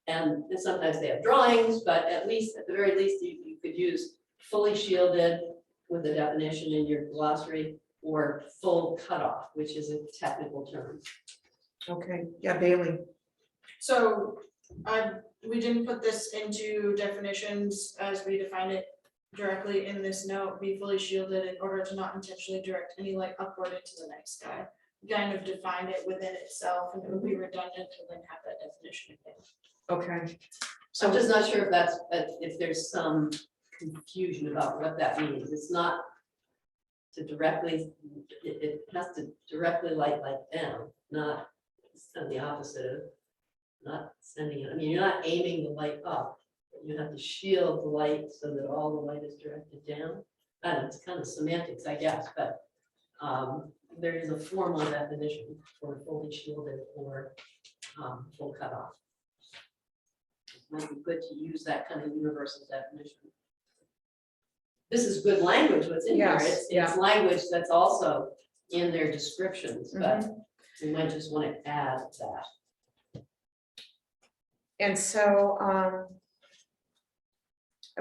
And sometimes they have drawings, but at the very least, you could use fully shielded with the definition in your glossary, or full cutoff, which is a technical term. Okay, yeah, Bailey. So we didn't put this into definitions as we define it directly in this note, be fully shielded in order to not intentionally direct any light upward into the night sky. We kind of defined it within itself, and it would be redundant to then have that definition again. Okay. So I'm just not sure if there's some confusion about what that means. It's not to directly, it has to directly light them, not the opposite of not sending it. I mean, you're not aiming the light up, but you have to shield the light so that all the light is directed down. I don't know, it's kind of semantics, I guess, but there is a formal definition for fully shielded or full cutoff. It might be good to use that kind of universal definition. This is good language, what's in here. Yes, It's language that's also in their descriptions, but we might just want to add that. And so, I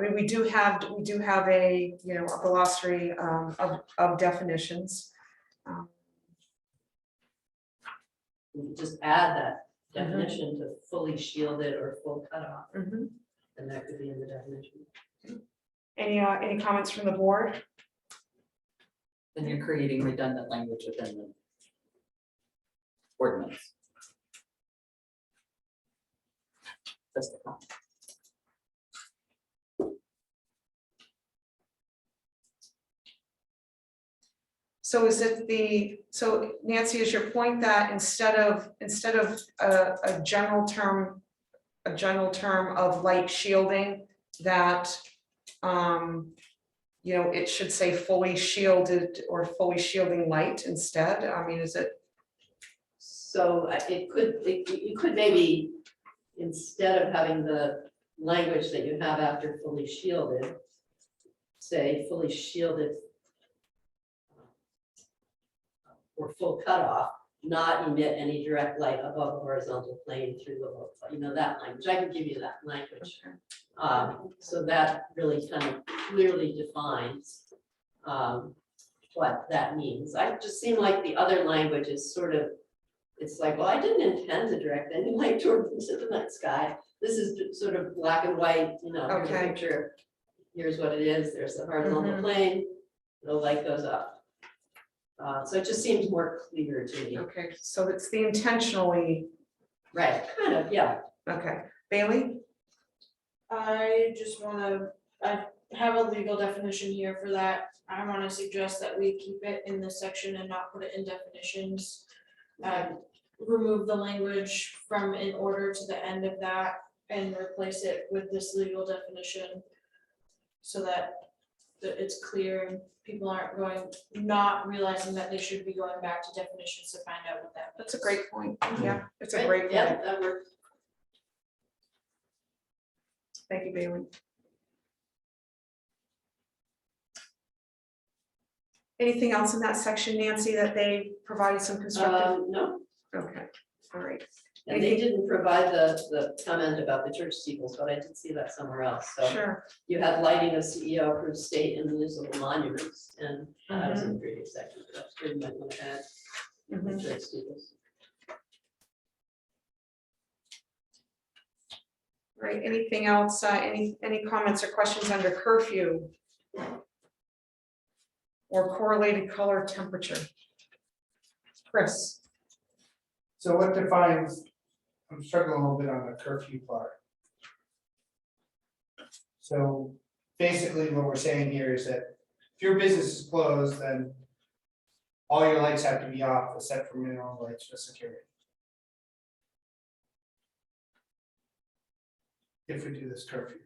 mean, we do have a, you know, a glossary of definitions. We can just add that definition to fully shielded or full cutoff, and that could be in the definition. Any comments from the board? Then you're creating redundant language within the ordinance. That's the comment. So is it so Nancy, is your point that instead of a general term of light shielding, that you know, it should say fully shielded or fully shielding light instead? I mean, is it? So you could maybe, instead of having the language that you have after fully shielded, say fully shielded or full cutoff, not emit any direct light above the horizontal plane through the low, you know, that language. I can give you that language. So that really kind of clearly defines what that means. I just seem like the other language is sort of, it's like, well, I didn't intend to direct any light toward the night sky. This is sort of black and white, you know, here's a picture. Here's what it is. There's the horizontal plane. The light goes up. So it just seems more clear to me. Okay, so it's the intentionally. Right, kind of, yeah. Okay, Bailey? I just wanna, I have a legal definition here for that. I wanna suggest that we keep it in this section and not put it in definitions. Remove the language from in order to the end of that, and replace it with this legal definition. So that it's clear and people aren't not realizing that they should be going back to definitions to find out what that means. That's a great point. Yeah, it's a Right, great yeah, point. that works. Thank you, Bailey. Anything else in that section, Nancy, that they provided some constructive? No, Okay, all right. and they didn't provide the comment about the church steeples, but I did see that somewhere else, so. Sure. You had lighting of CEO approved state and municipal monuments, and that was in the previous section, but that's where you might want to add the Mhm. church steeples. Right, anything else, any comments or questions under curfew? Or correlated color temperature? Chris? So what defines, I'm struggling a little bit on the curfew part. So basically what we're saying here is that if your business is closed, then all your lights have to be off except for minimum lights for security. If we do this curfew.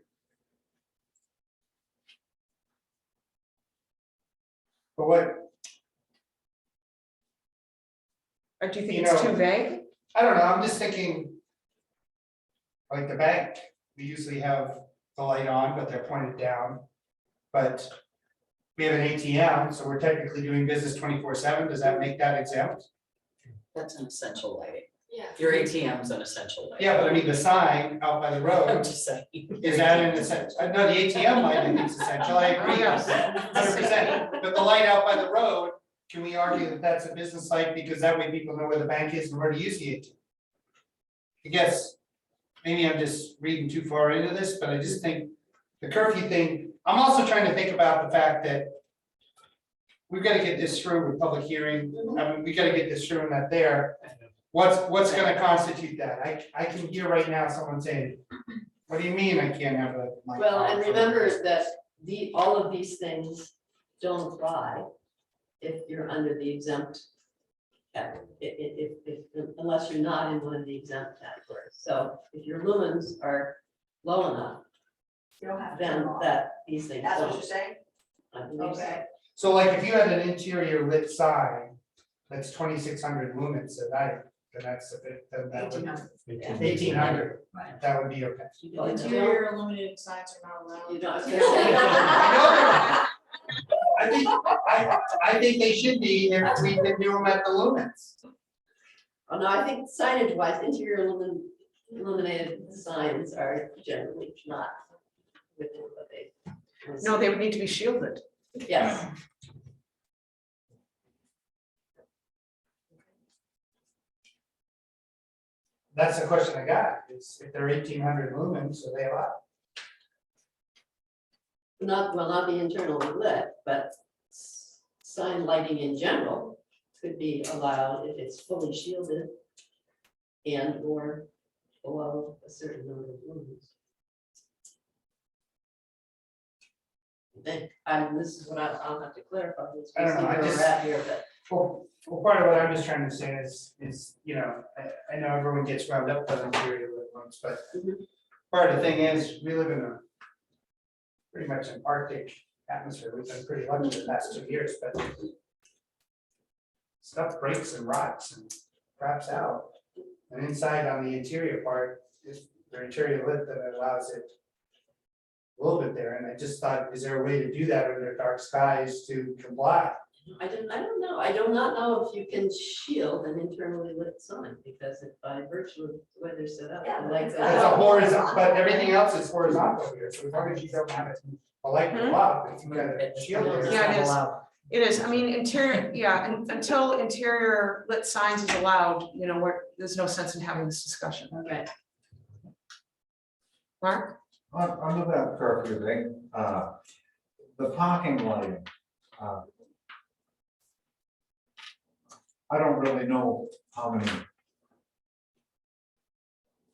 But what, Or do you think You it's know- too vague? I don't know, I'm just thinking. Like the bank, we usually have the light on, but they're pointed down. But we have an ATM, so we're technically doing business 24/7, does that make that exempt? That's an essential lighting. Yeah. Your ATM's an essential lighting. Yeah, but I mean, the sign out by the I'm road, just saying. is that an essential? No, the ATM light I think is essential, I agree, Yes. 100%, but the light out by the road, can we argue that that's a business light, because that way people know where the bank is and where to use the ATM? I guess, maybe I'm just reading too far into this, but I just think the curfew thing, I'm also trying to think about the fact that we've got to get this through with public hearing, I mean, we got to get this through and that there. What's gonna constitute that? I can hear right now someone saying, what do you mean I can't have a? light Well, on and for-" remember that all of these things don't apply if you're under the exempt category, if, unless you're not in one of the exempt categories. So if your lumens are low enough, You don't have to then turn them off. these things That's what don't. you're saying? I believe so. Okay. So like if you had an interior lit sign, that's 2,600 lumens at night, then that's a bit, then that would. 1800. 1,800, Right. that would be okay. Interior illuminated signs are not allowed. You know, I was I gonna say, know. I think they should be if we can do them at the lumens. oh no, I think signage wise, interior illuminated signs are generally not within what they. No, they would need to be shielded. Yes, That's the question I got, is if they're 1,800 lumens, are they allowed? not the internally lit, but sign lighting in general could be allowed if it's fully shielded and or below a certain number of lumens. I think, this is what I'll have to clarify. Let's I don't know, see I where we're just- at here, but Well, part of what I'm just trying to say is, you know, I know everyone gets wound up on interior lit ones, but Mhm. part of the thing is, we live in a pretty much an Arctic atmosphere, we've been pretty lucky the past 2 years, but stuff breaks and rots and craps out. And inside on the interior part, is the interior lit that allows it a little bit there, and I just thought, is there a way to do that under dark skies to comply? I don't know. I do not know if you can shield an internally lit sign because if by virtue of the way they're set up, Yeah, the light it's goes got It's a out. horizontal, but everything else is horizontal here, so as long as you don't have it, a light go up, if you got a shield. there, Yeah, it it's is. allowed. It is, I mean, interior, yeah, until interior lit signs is allowed, you know, there's no sense in having this discussion. Okay, Mark? Under that curfew thing, the parking lighting. I don't really know how many.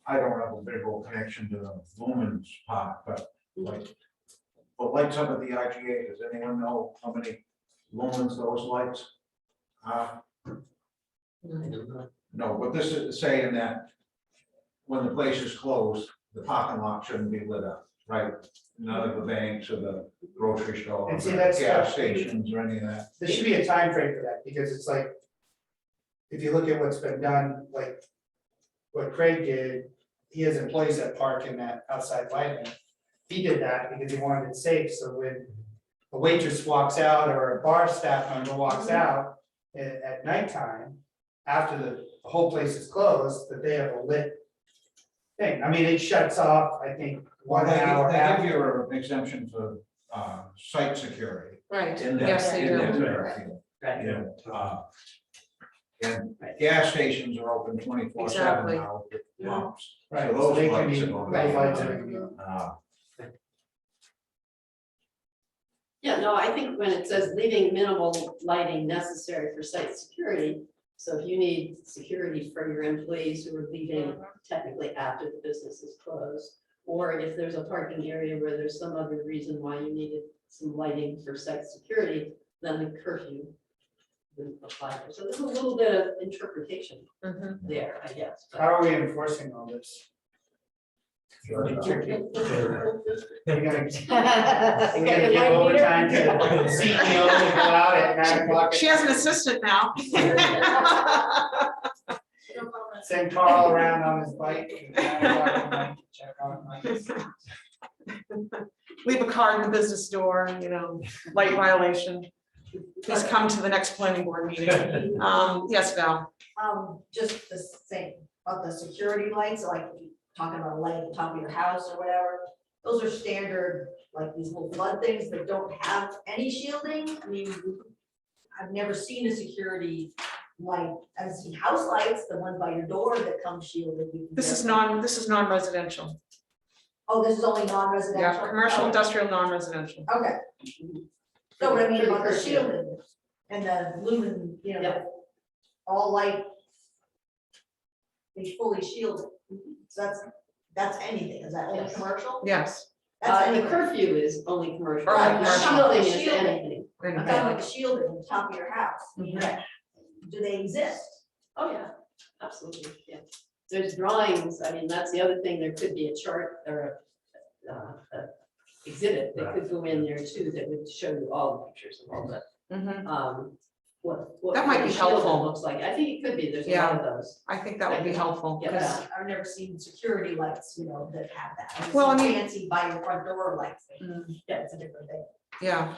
I don't have a visual connection to the lumens part, but like, but lights up at the IGA, does anyone know how many lumens those lights are? I don't know. No, but this is saying that when the place is closed, the parking lot shouldn't be lit up, right? None of the banks or the grocery store, And see, or that's gas the- stations or any of that. There should be a time frame for that, because it's like, if you look at what's been done, like what Craig did, he has employees that park in that outside lighting. He did that because he wanted it safe, so when a waitress walks out or a bar staff member walks out at nighttime, after the whole place is closed, that they have a lit thing. I mean, it shuts off, I think, 1 hour They give after. you an exemption for, site security. Right, In that- yes, they in do. that field. Right. You know, and gas stations are open 24/7 Exactly. now with pumps. Right, So so those they can lights be, are going those on. lights are gonna be. Yeah, no, I think when it says leaving minimal lighting necessary for site security, so if you need security for your employees who are leaving technically after the business is closed, or if there's a parking area where there's some other reason why you needed some lighting for site security, then the curfew would apply. So there's a little bit of interpretation Mhm. there, I guess. but- How are we enforcing all this? You're gonna, you're gonna give overtime to the CEO to go out at 9 o'clock. She has an assistant now. Send Carl around on his bike. At 9 o'clock at night to check on lights. Leave a card in the business door, you know, light violation. Please come to the next planning board meeting. Yes, Val. Just the same, about the security lights, like you talking about light at the top of your house or whatever. Those are standard, like these little flood things that don't have any shielding. I mean, I've never seen a security light. I've seen house lights, the one by your door that come shielded. You can This get- is non-residential. Oh, this is only non-residential? Yeah, commercial, industrial, non-residential. Okay. No, but I mean Pretty about the curfew. shielding and the lumen, you know, Yep. all light. They fully shielded, so that's anything, is that only Yes. commercial? Yes. That's The anything. curfew is only commercial. Only The commercial. Shielding is Shielding. anything. I'm talking about the shielding on top of your house, Mhm. do they exist? Oh, yeah, absolutely, yeah. There's drawings, I mean, that's the other thing, there could be a chart or a exhibit that could go in there too, that would show you all the pictures of all the, Mhm. what. That might be the shielding helpful. Looks like, I think it could be, there's a lot of those. I think that would be helpful. Yeah. 'Cause- I've never seen security lights, you know, that have that. I've Well, I seen mean- fancy by your front door lights, Mm, yeah, it's a different thing. Yeah.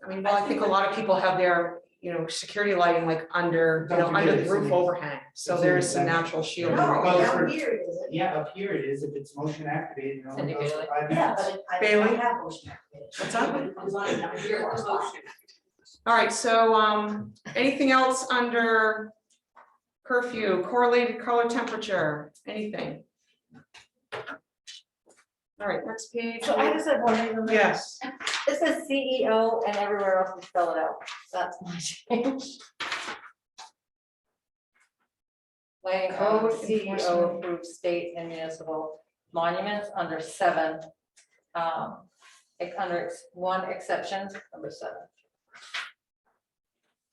I mean, well, I think a lot of people have their, you know, security lighting like under, you know, Don't under forget the roof it's in- overhang. So it's in there is the some center. natural shielding. No, Well, down for- here it isn't. Yeah, up here it is, if it's motion activated, you know. it goes for 5 Yeah, minutes. but I Bailey? have motion activated. What's that? It comes on down here while it's on. All right, so anything else under curfew, correlated color temperature, anything? All right, next page. So I just have one reason. Yes, It says CEO and everywhere else is spelled out. That's my change. Laying Code CEO enforcement. approved state and municipal monuments under 7. Under one exception, number 7.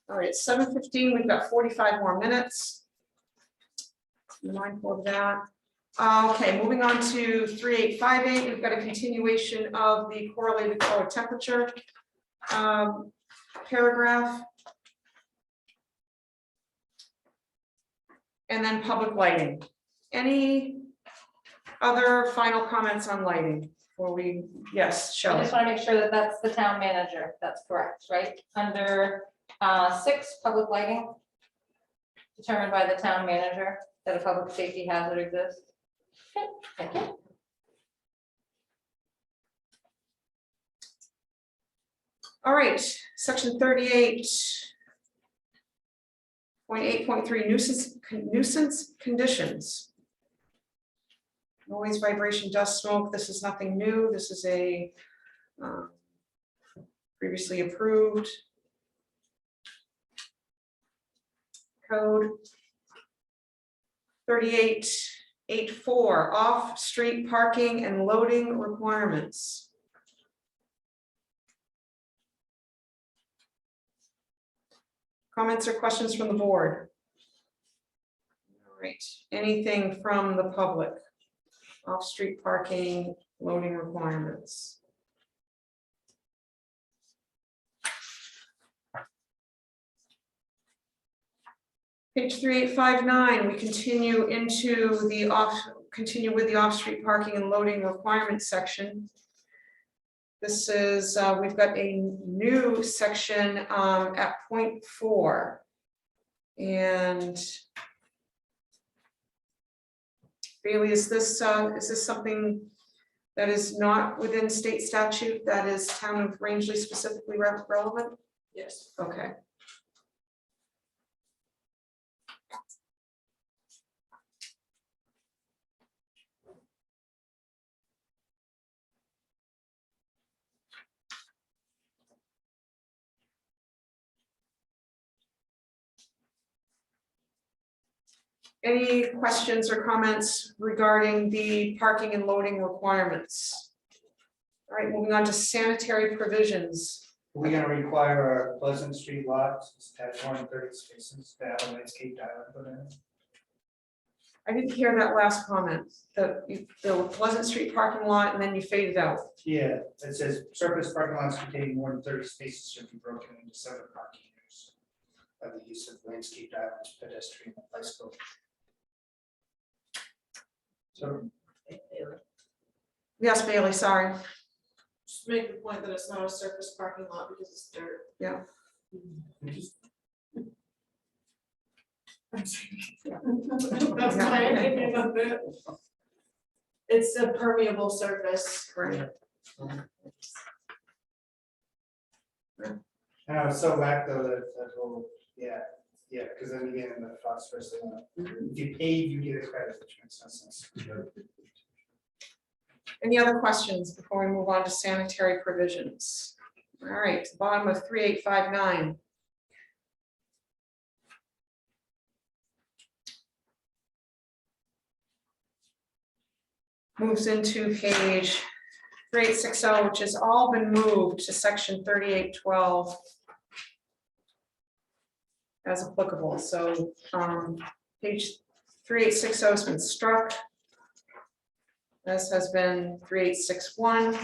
all right, it's 7:15, we've got 45 more minutes. Be mindful of that. Okay, moving on to 3858, we've got a continuation of the correlated color temperature paragraph. And then public lighting. Any other final comments on lighting before we, yes, I Shelley? just want to make sure that that's the town manager. That's correct, right? Under 6, public lighting. Determined by the town manager that a public safety hazard exists. Okay, thank you. All right, section 38.8.3 nuisance conditions. Noise, vibration, dust, smoke, this is nothing new, this is a previously approved code. 38.8.4 off-street parking and loading requirements. Comments or questions from the board? All right, anything from the public off-street parking, loading requirements. Page 3859, we continue with the off-street parking and loading requirements section. This is, we've got a new section at point 4. And Bailey, is this something that is not within state statute, that is town of Rangeley specifically relevant? Yes. Okay. Any questions or comments regarding the parking and loading requirements? All right, moving on to sanitary provisions. Are we gonna require our Pleasant Street lots to have more than 30 spaces to have a landscape island put in? I didn't hear that last comment, the Pleasant Street parking lot, and then you faded out. Yeah, it says surface parking lots containing more than 30 spaces should be broken into separate parking areas by the use of landscape islands, pedestrian, and bicycle. So, Yes, Bailey, sorry. Just make the point that it's not a surface parking lot because it's dirt. Yeah. That's my opinion of it. It's a permeable surface. Right. and I was so back though that whole, yeah, because then again, in the phosphorus, if you pave, you get a credit, which makes no sense. Any other questions before we move on to sanitary provisions? All right, bottom of 3859. Moves into page 3860, which has all been moved to section 3812 as applicable. So page 3860 has been struck. This has been 3861.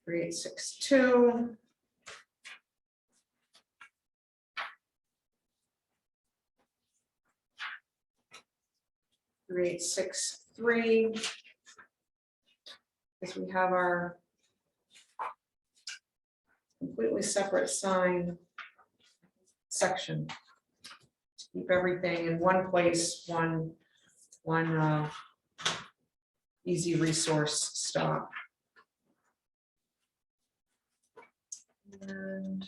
Three, 862. Three, 863. Because we have our completely separate sign section. Keep everything in one place, one easy resource stop. And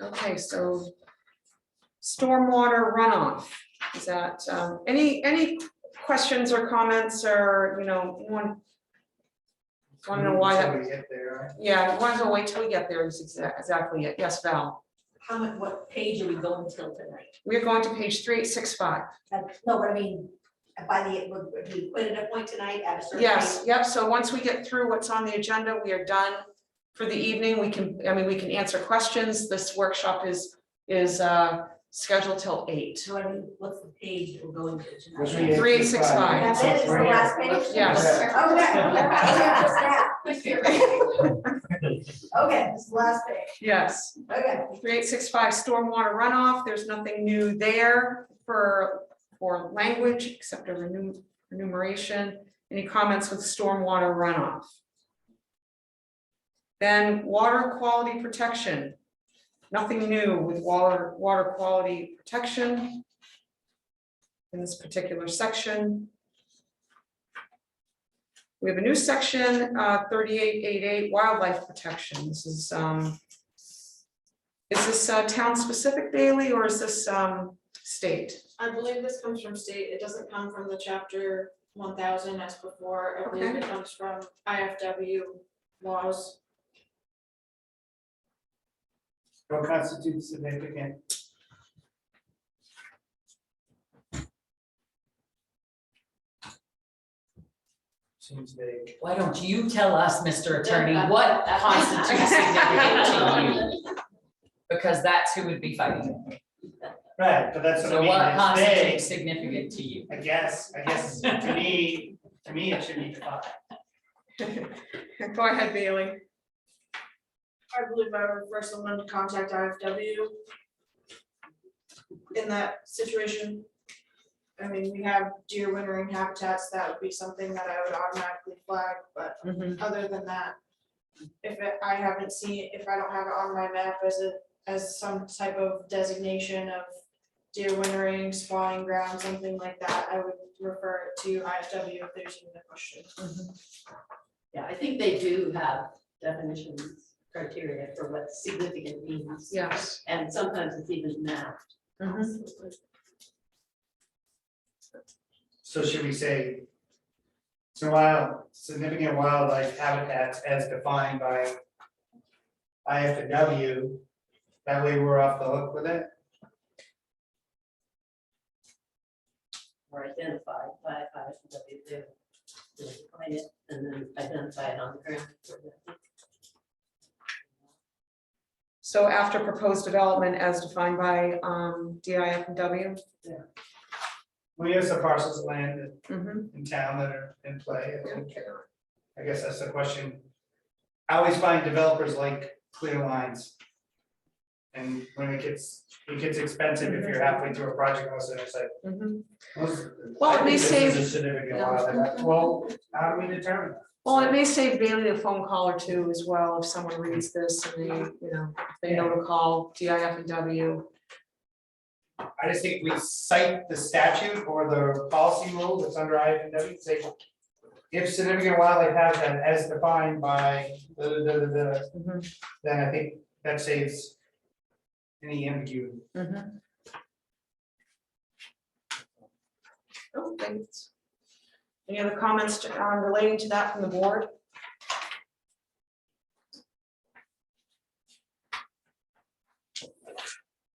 okay, so stormwater runoff, is that any questions or comments, or want to know why Until that? we get there, right? Yeah, want to wait till we get there is exactly it. Yes, Val. What page are we going till tonight? We're going to page 3865. No, but I mean, would we quit at a point tonight at a certain? Yes, yep, so once we get through what's on the agenda, we are done for the evening. We can answer questions. This workshop is scheduled till 8. So I mean, what's the page that we're going to tonight? 3865. That's it, is the last page? Yes. Okay, this is the last page, Yes, okay. 3865 stormwater runoff. There's nothing new there for language except a enumeration. Any comments with stormwater runoff? Then water quality protection. Nothing new with water quality protection in this particular section. We have a new section, 3888, wildlife protection. This is this town specific, Bailey, or is this state? I believe this comes from state. It doesn't come from the chapter 1000 as before. I believe Okay. it comes from IFW laws. What constitutes significant? Seems vague. Why don't you tell us, Mr. Attorney, what constitutes significant to you? because that's who would be fighting. Right, but that's what I So mean, what it's constitutes vague. significant to you? I guess, to me, it should be defined. Go ahead, Bailey. I believe I would refer someone to contact IFW in that situation. I mean, we have deer wintering habitats, that would be something that I would automatically flag, but other than that, I haven't seen, if I don't have it on my map as some type of designation of deer wintering, spawning ground, something like that, I would refer it to IFW if there's even a question. Yeah, I think they do have definitions, criteria for what significant means. Yes. And sometimes it's even mapped. So should we say, so significant wildlife habitats as defined by IFW, that way we're off the hook with it? Or identified by IFW, they define it and then identify it on the ground. So after proposed development as defined by DIF&W? We have some parcels of land Mhm. in town that are in play, I guess that's the question. I always find developers like clear lines. And when it gets expensive if you're halfway through a project, all of a sudden it's like. Mhm. Well, it may save- This is a significant Yeah. wildlife. Well, how do we determine that? Well, it may save Bailey a phone call or two as well, if someone reads this and they, if they know to call DIF&W. I just think we cite the statute or the policy rule that's under IFW, say. If significant wildlife habitat as defined by then I think that saves any ambiguity. Oh, thanks. Any other comments relating to that from the board?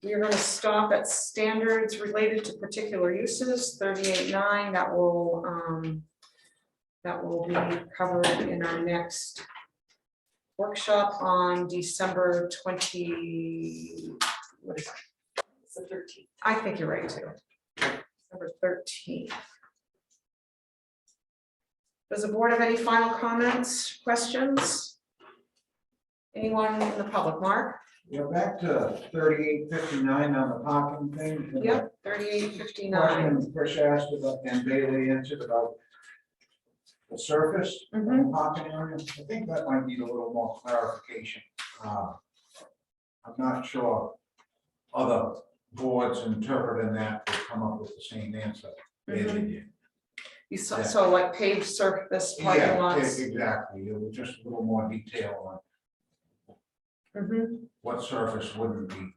We are going to stop at standards related to particular uses, 38.9, that will be covered in our next workshop on December 20, what is it? It's the 13th. I think you're right too. December 13th. Does the board have any final comments, questions? Anyone in the public, Mark? Yeah, back to 3859 on the parking thing. Yep, 3859. Question Chris asked about, and Bailey answered about the surface of the parking area. I think that might need a little more clarification. I'm not sure other boards interpreting that will come up with the same answer Bailey did. You saw, Yeah. so like paved surface parking Yeah, lots. exactly. It was just a little more detail on what surface wouldn't be.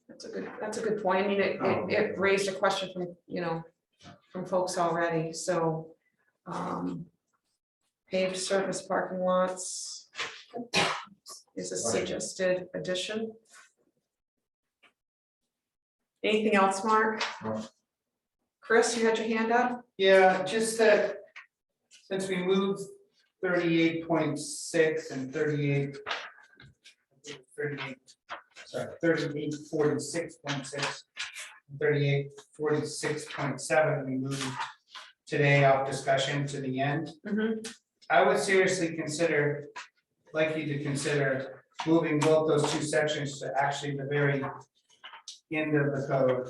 That's a good point. I mean, it raised a question from folks already, so. Paved surface parking lots is a suggested addition. Anything else, Mark? No. Chris, you had your hand up? Yeah, just that, since we moved 38.6 and 3846.6, 3846.7, we moved today off discussion to the end. I would seriously like you to consider moving both those two sections to actually the very end of the code.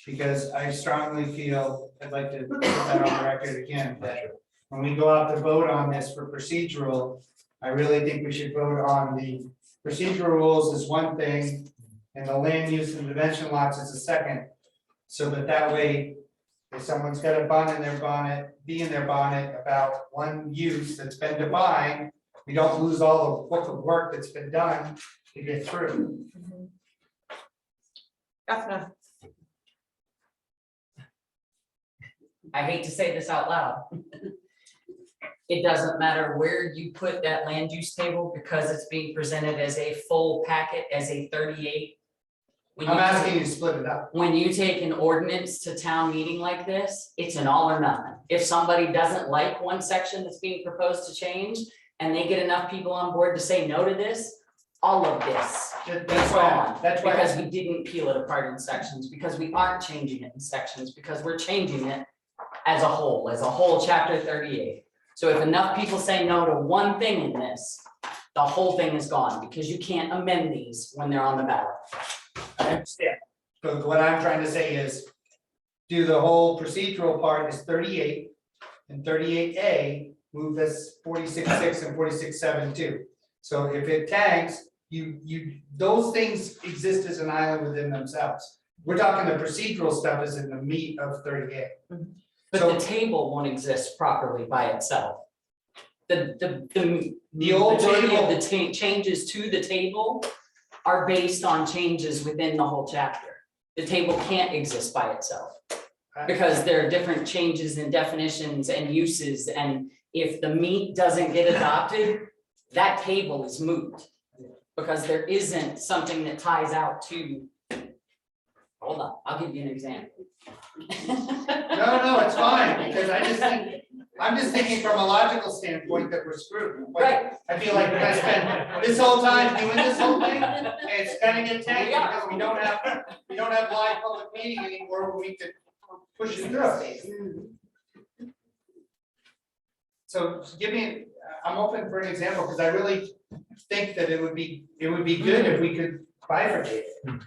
Because I strongly feel, I'd like to put that on the record again, that when we go out to vote on this for procedural, I really think we should vote on the procedural rules is one thing, and the land use and dimension lots is a second. So that way, if someone's got a bee in their bonnet about one use that's been defined, we don't lose all the book of work that's been done to get through. Ethna. I hate to say this out loud. It doesn't matter where you put that land use table because it's being presented as a full packet, as a 38. When I'm you asking take- you to split it up. When you take an ordinance to town meeting like this, it's an all or nothing. If somebody doesn't like one section that's being proposed to change and they get enough people on board to say no to this, all of this That's why, that's why. Because we didn't peel it apart in sections, because we aren't changing it in sections, because we're changing it as a whole chapter 38. So if enough people say no to one thing in this, the whole thing is gone, because you can't amend these when they're on the ballot. I understand, but what I'm trying to say is, do the whole procedural part is 38, and 38A, move this 46.6 and 46.7 too. So if it tags, those things exist as an island within themselves. We're talking the procedural stuff is in the meat of 38. But So- the table won't exist properly by itself. The old majority of table- the changes to the table are based on changes within the whole chapter. The table can't exist by itself, because there are different changes in definitions and uses, and if the meat doesn't get adopted, that table is moot. Because there isn't something that ties out to. Hold on, I'll give you an example. No, it's fine, because I'm just thinking from a logical standpoint that we're screwed. Like, Right. I feel like I spent this whole time doing this whole thing, and it's gonna get tanked because we don't have live public meeting anymore where we could push it through. So give me, I'm open for an example, because I really think that it would be good if we could bifurcate it.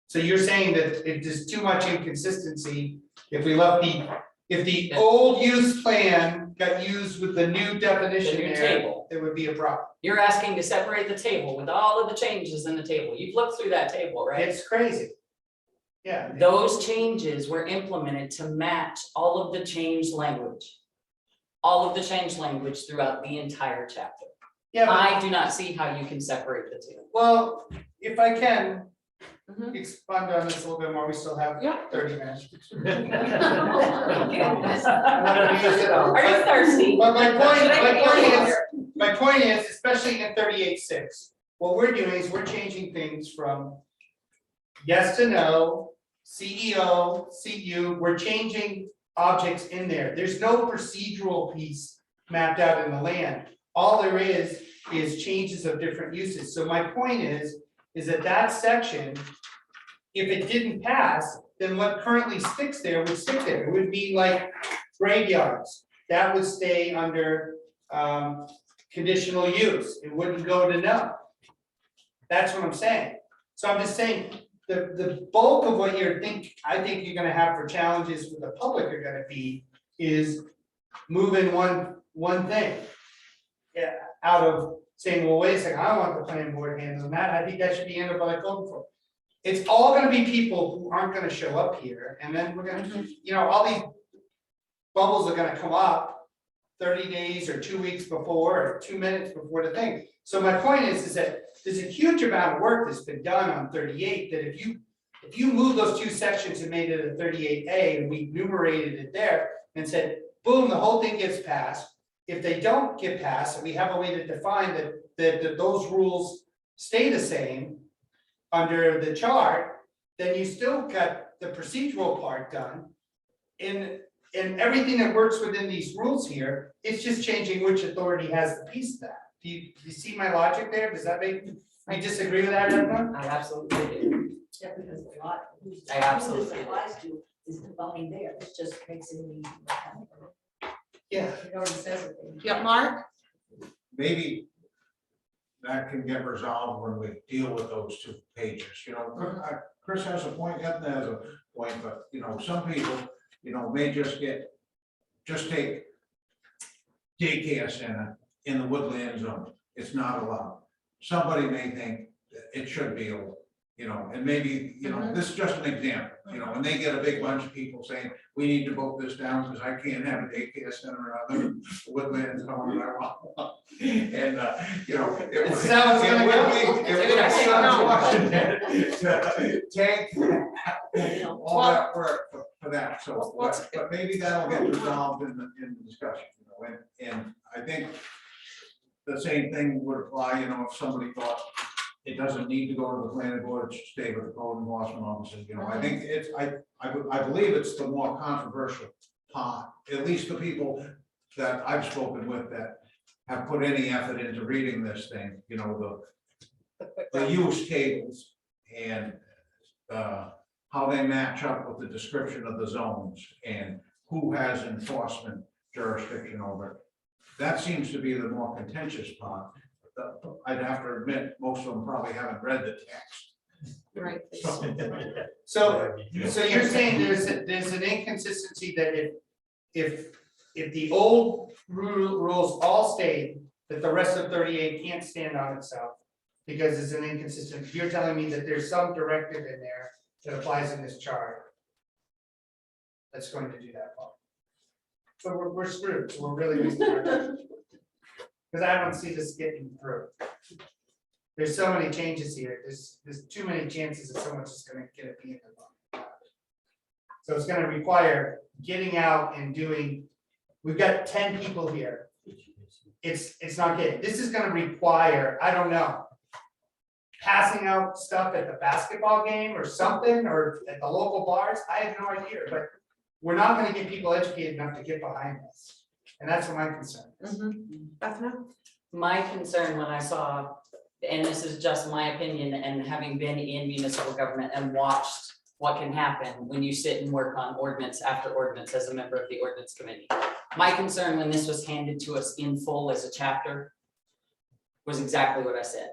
So you're saying that if there's too much inconsistency, if the old use plan got used with the new definition The new there, table. there would be a problem. You're asking to separate the table with all of the changes in the table. You've looked through that table, right? It's crazy. Yeah. Those changes were implemented to match all of the changed language. All of the changed language throughout the entire chapter. Yeah, but- I do not see how you can separate the two. well, if I can Mhm. expand on this a little bit more, we still have Yeah. 30 minutes. Are you thirsty? But my point Should I is, especially in 38.6, what we're doing is we're changing things from yes to no, CEO, CU, we're changing objects in there. There's no procedural piece mapped out in the land. All there is changes of different uses. So my point is that section, if it didn't pass, then what currently sticks there would stick there. It would be like graveyards. That would stay under conditional use. It wouldn't go to no. That's what I'm saying. So I'm just saying, the bulk of what I think you're gonna have for challenges with the public are gonna be is moving one thing. Yeah, out of saying, well, wait a second, I don't want the planning board handling that. I think that should be handled by the code enforcement. It's all gonna be people who aren't gonna show up here, and then we're gonna, all these bubbles are gonna come up 30 days or 2 weeks before, or 2 minutes before the thing. So my point is that there's a huge amount of work that's been done on 38, that if you move those two sections and made it a 38A, and we numerated it there and said, boom, the whole thing gets passed. If they don't get passed, and we have a way to define that those rules stay the same under the chart, then you still got the procedural part done. And everything that works within these rules here, it's just changing which authority has the piece of that. Do you see my logic there? Does that make, I disagree with that, everyone? I absolutely do. Yeah, because the lot, who's I absolutely this do. applies to is defined there, it just makes it easy. Yeah. It already says it. Yeah, Mark? Maybe that can get resolved when we deal with those two pages, Chris has a point, Edna has a point, but, some people, may just take daycare center in the woodland zone, it's not allowed. Somebody may think that it should be, and maybe, this is just an example, and they get a big bunch of people saying, we need to vote this down because I can't have a daycare center other than woodland zone, I want. And, it This is how it's gonna go. would to take all that work for that, so, but maybe that'll get resolved in the discussion, and I think the same thing would apply, if somebody thought it doesn't need to go to the planning board, it should stay with the code enforcement officer, I think it's, I believe it's the more controversial part, at least the people that I've spoken with that have put any effort into reading this thing, the use tables and how they match up with the description of the zones and who has enforcement jurisdiction over it. That seems to be the more contentious part. I'd have to admit, most of them probably haven't read the text. Right. So you're saying there's an inconsistency that if the old rules all stayed, that the rest of 38 can't stand on itself because it's an inconsistent, you're telling me that there's some directive in there that applies in this chart that's going to do that, Paul. So we're screwed, so we're really wasting our time. Because I don't see this getting through. There's so many changes here, there's too many chances that someone's just gonna get a beat in. So it's gonna require getting out and doing, we've got 10 people here. It's not good, this is gonna require, I don't know, passing out stuff at the basketball game or something, or at the local bars, I have no idea, but we're not gonna get people educated enough to get behind this. And that's my concern. Bethany? My concern when I saw, and this is just my opinion, and having been in municipal government and watched what can happen when you sit and work on ordinance after ordinance as a member of the ordinance committee. My concern when this was handed to us in full as a chapter was exactly what I said.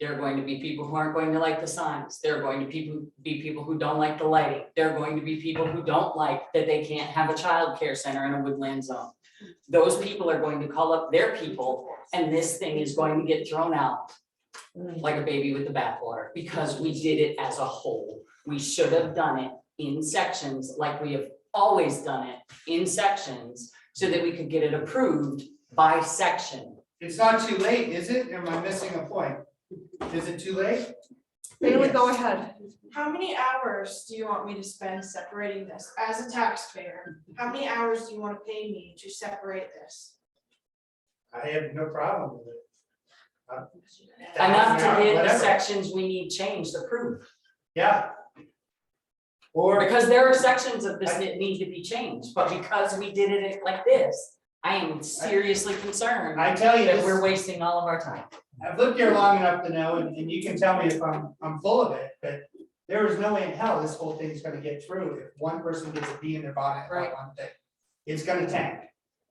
There are going to be people who aren't going to like the signs. There are going to be people who don't like the lighting. There are going to be people who don't like that they can't have a child care center in a woodland zone. Those people are going to call up their people, and this thing is going to get thrown out like a baby with the bathwater, because we did it as a whole. We should have done it in sections like we have always done it in sections so that we could get it approved by section. It's not too late, is it? Am I missing a point? Is it too late? Bailey, go ahead. How many hours do you want me to spend separating this as a taxpayer? How many hours do you want to pay me to separate this? I have no problem with it. Enough to get the Whatever. sections we need changed approved. Yeah. Or, Because there are sections of this that need to be changed, but because we did it like this, I am seriously concerned I tell you, that this, we're wasting all of our time. I've lived here long enough to know, and you can tell me if I'm full of it, but there is no way in hell this whole thing's gonna get through if one person gets a bee in their bonnet Right. about one thing. It's gonna tank.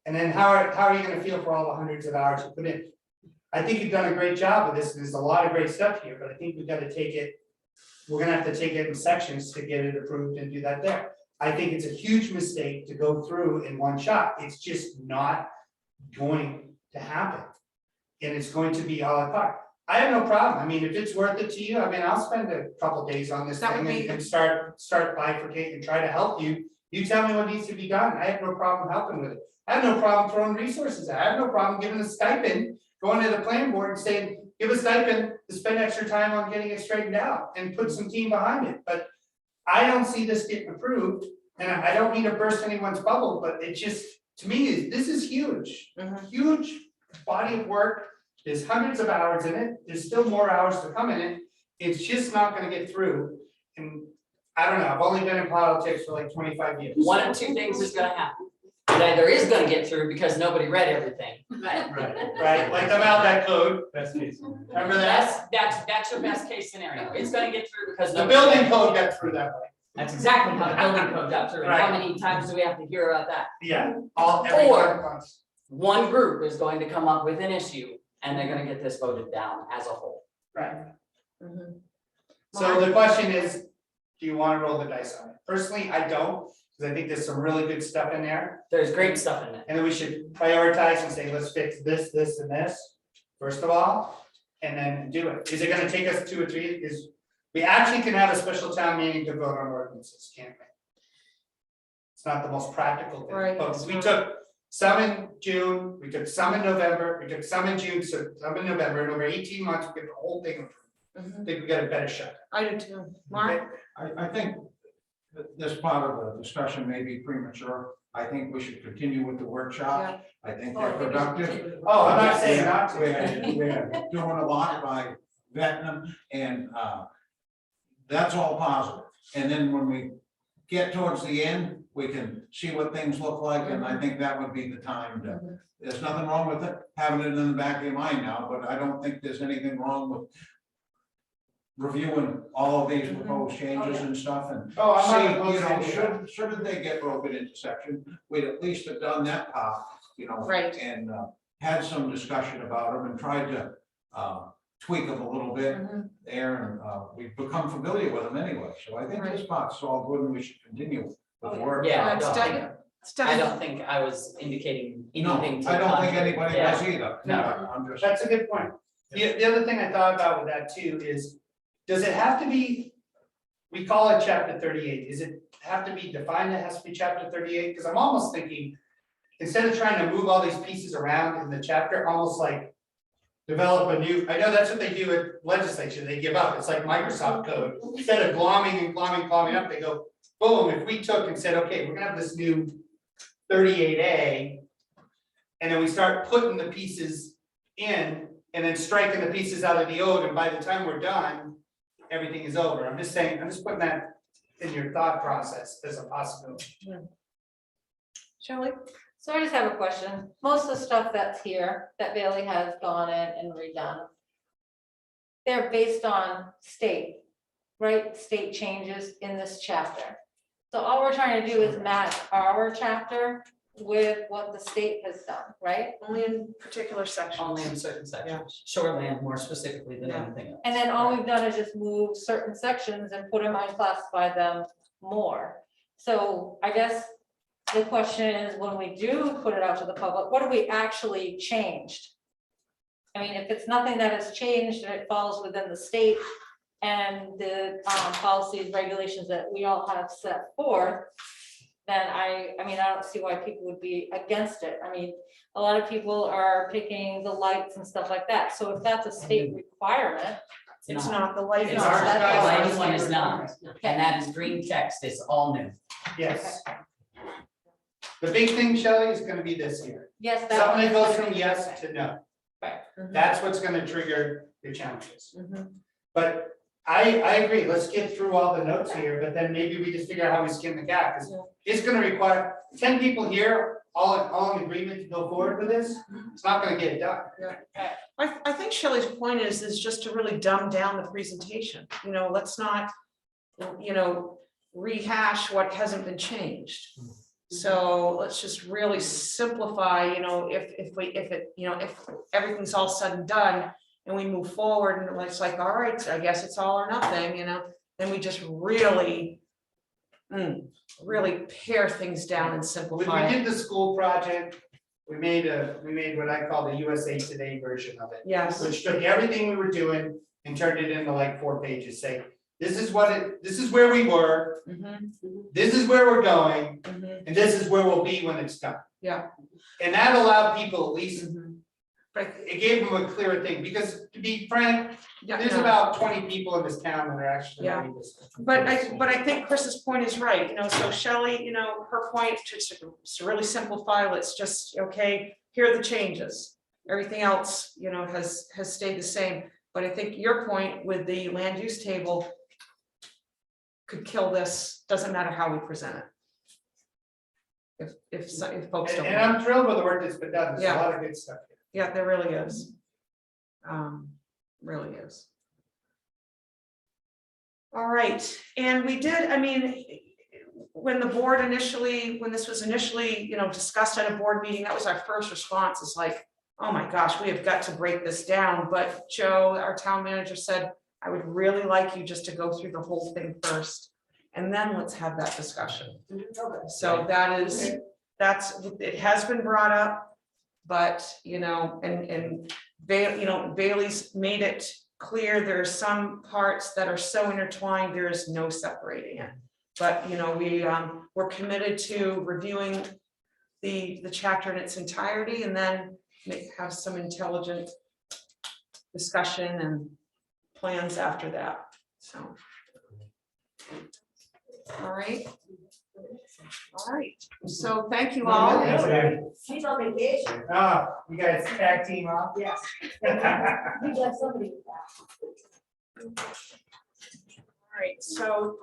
And then how are you gonna feel for all the hundreds of hours you put in? I think you've done a great job with this, and there's a lot of great stuff here, but I think we've gotta take it, we're gonna have to take it in sections to get it approved and do that there. I think it's a huge mistake to go through in one shot. It's just not going to happen. And it's going to be a la carte. I have no problem. I mean, if it's worth it to you, I mean, I'll spend a couple days on this That thing would be- and start bifurcate and try to help you. You tell me what needs to be done. I have no problem helping with it. I have no problem throwing resources at it. I have no problem giving a stipend, going to the planning board and saying, give a stipend to spend extra time on getting it straightened out and put some team behind it. But I don't see this getting approved, and I don't mean to burst anyone's bubble, but it just, to me, this is huge. Huge body of work. There's hundreds of hours in it. There's still more hours to come in it. It's just not gonna get through. And I don't know, I've only been in politics for like 25 years. One of two things is gonna happen. It either is gonna get through because nobody read everything. Right. Right, like the Malbec code, Best case. remember that? That's your best case scenario. It's gonna get through because The nobody read building it. code got through that way. That's exactly how the building code got through. And how Right. many times do we have to hear about that? Yeah, every Or- 5 months. One group is going to come up with an issue and they're gonna get this voted down as a whole. Right. Mhm. So the question is, do you wanna roll the dice on it? Personally, I don't, because I think there's some really good stuff in there. There's great stuff in it. And then we should prioritize and say, let's fix this, this, and this, first of all, and then do it. Is it gonna take us 2 or 3? We actually can have a special town meeting to vote on ordinances, can't we? It's not the most practical thing, Right, but it's we not. took some in June, we took some in November, we took some in June, so some in November, and over 18 months, we get the whole thing approved. I think we got a better shot. I do too. Mark? I think that this part of the discussion may be premature. I think we should continue with the workshop. I think they're productive. Oh, I'm not saying not to. We're doing a lot by vetting them, and that's all positive. And then when we get towards the end, we can see what things look like, and I think that would be the time to, there's nothing wrong with it, having it in the back of your mind now, but I don't think there's anything wrong with reviewing all of these proposed changes and stuff, and Oh, I'm not see, opposed you to know, any of that. should they get broken into section, we'd at least have done that part, you know. Right. And had some discussion about them and tried to tweak them a little bit there, and we've become familiar with them anyway, so I think this part's all good, and we should continue with the work. Yeah, I It's don't think, It's I definitely- don't think I was indicating No, anything to I the don't think contrary. anybody Yeah. does either. No. I'm just. That's a good point. The other thing I thought about with that too is, does it have to be, we call it chapter 38, is it have to be defined, it has to be chapter 38? Because I'm almost thinking, instead of trying to move all these pieces around in the chapter, almost like develop a new, I know that's what they do at legislature, they give up, it's like Microsoft code. Instead of glomming up, they go, boom, if we took and said, okay, we're gonna have this new 38A, and then we start putting the pieces in, and then striking the pieces out of the old, and by the time we're done, everything is over. I'm just saying, I'm just putting that in your thought process as a possibility. Shelley? So I just have a question. Most of the stuff that's here, that Bailey has gone in and redone, they're based on state, right? State changes in this chapter. So all we're trying to do is match our chapter with what the state has done, right? Only in particular sections. Only in certain sections, shoreland more specifically than Yeah. anything else. And then all we've done is just move certain sections and put them on, classify them more. So I guess the question is, when we do put it out to the public, what have we actually changed? I mean, if it's nothing that has changed and it falls within the state and the policies, regulations that we all have set forth, then I mean, I don't see why people would be against it. I mean, a lot of people are picking the lights and stuff like that. So if that's a state requirement, It's not the light. It's is ours, not. the That's lighting one is not, and that is green text, it's all new. Yes. The big thing, Shelley, is gonna be this here. yes, that. Something that one goes is- from yes to no. Mhm. That's what's gonna trigger your challenges. Mhm. But I agree, let's get through all the notes here, but then maybe we just figure out how we skin the cat, because it's gonna require 10 people here, all in agreement to go forward with this, it's not gonna get it done. I think Shelley's point is just to really dumb down the presentation, you know, let's not, you know, rehash what hasn't been changed. So let's just really simplify, you know, if everything's all said and done and we move forward and it's like, all right, I guess it's all or nothing, you know, then we just really pare things down and When simplify we it. did the school project, we made what I call the USA Today version of it. Yes, Which took everything we were doing and turned it into like 4 pages, saying, this is where we were, mhm, this is where we're going, mhm, and this is where we'll be when it's done. yeah. And that allowed people at least, Mhm. But, it gave them a clearer thing, because to be frank, yeah, there's no. about 20 people in this town that are actually Yeah. reading this. But I think Chris's point is right, you know, so Shelley, you know, her point to really simplify, let's just, okay, here are the changes. Everything else, you know, has stayed the same, but I think your point with the land use table could kill this, doesn't matter how we present it. If folks don't. And I'm thrilled with the work that's been done, there's a Yeah. lot of good stuff here. Yeah, there really is. Really is. All right, and we did, I mean, when this was initially, you know, discussed at a board meeting, that was our first response, is like, oh my gosh, we have got to break this down, but Joe, our town manager, said, I would really like you just to go through the whole thing first, and then let's have that discussion. So it has been brought up, but, you know, and Bailey's made it clear, there are some parts that are so intertwined, there is no separating it. But, you know, we're committed to reviewing the chapter in its entirety, and then have some intelligent discussion and plans after that, so. All right. So thank you all. She's on vacation. Ah, you guys tag team up? Yes. We got somebody with that. All right, so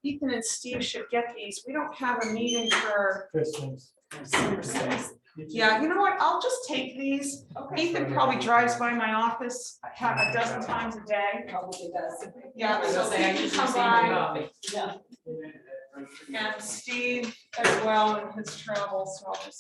Ethan and Steve should get these. We don't have a meeting for Christmas. December 6th. Yeah, you know what? I'll just take these. Ethan probably drives by my office a dozen times a day. Probably does. Yeah, I was so gonna say, I he can usually come see you in by, coffee. Yeah. and Steve as well in his travels, so I'll just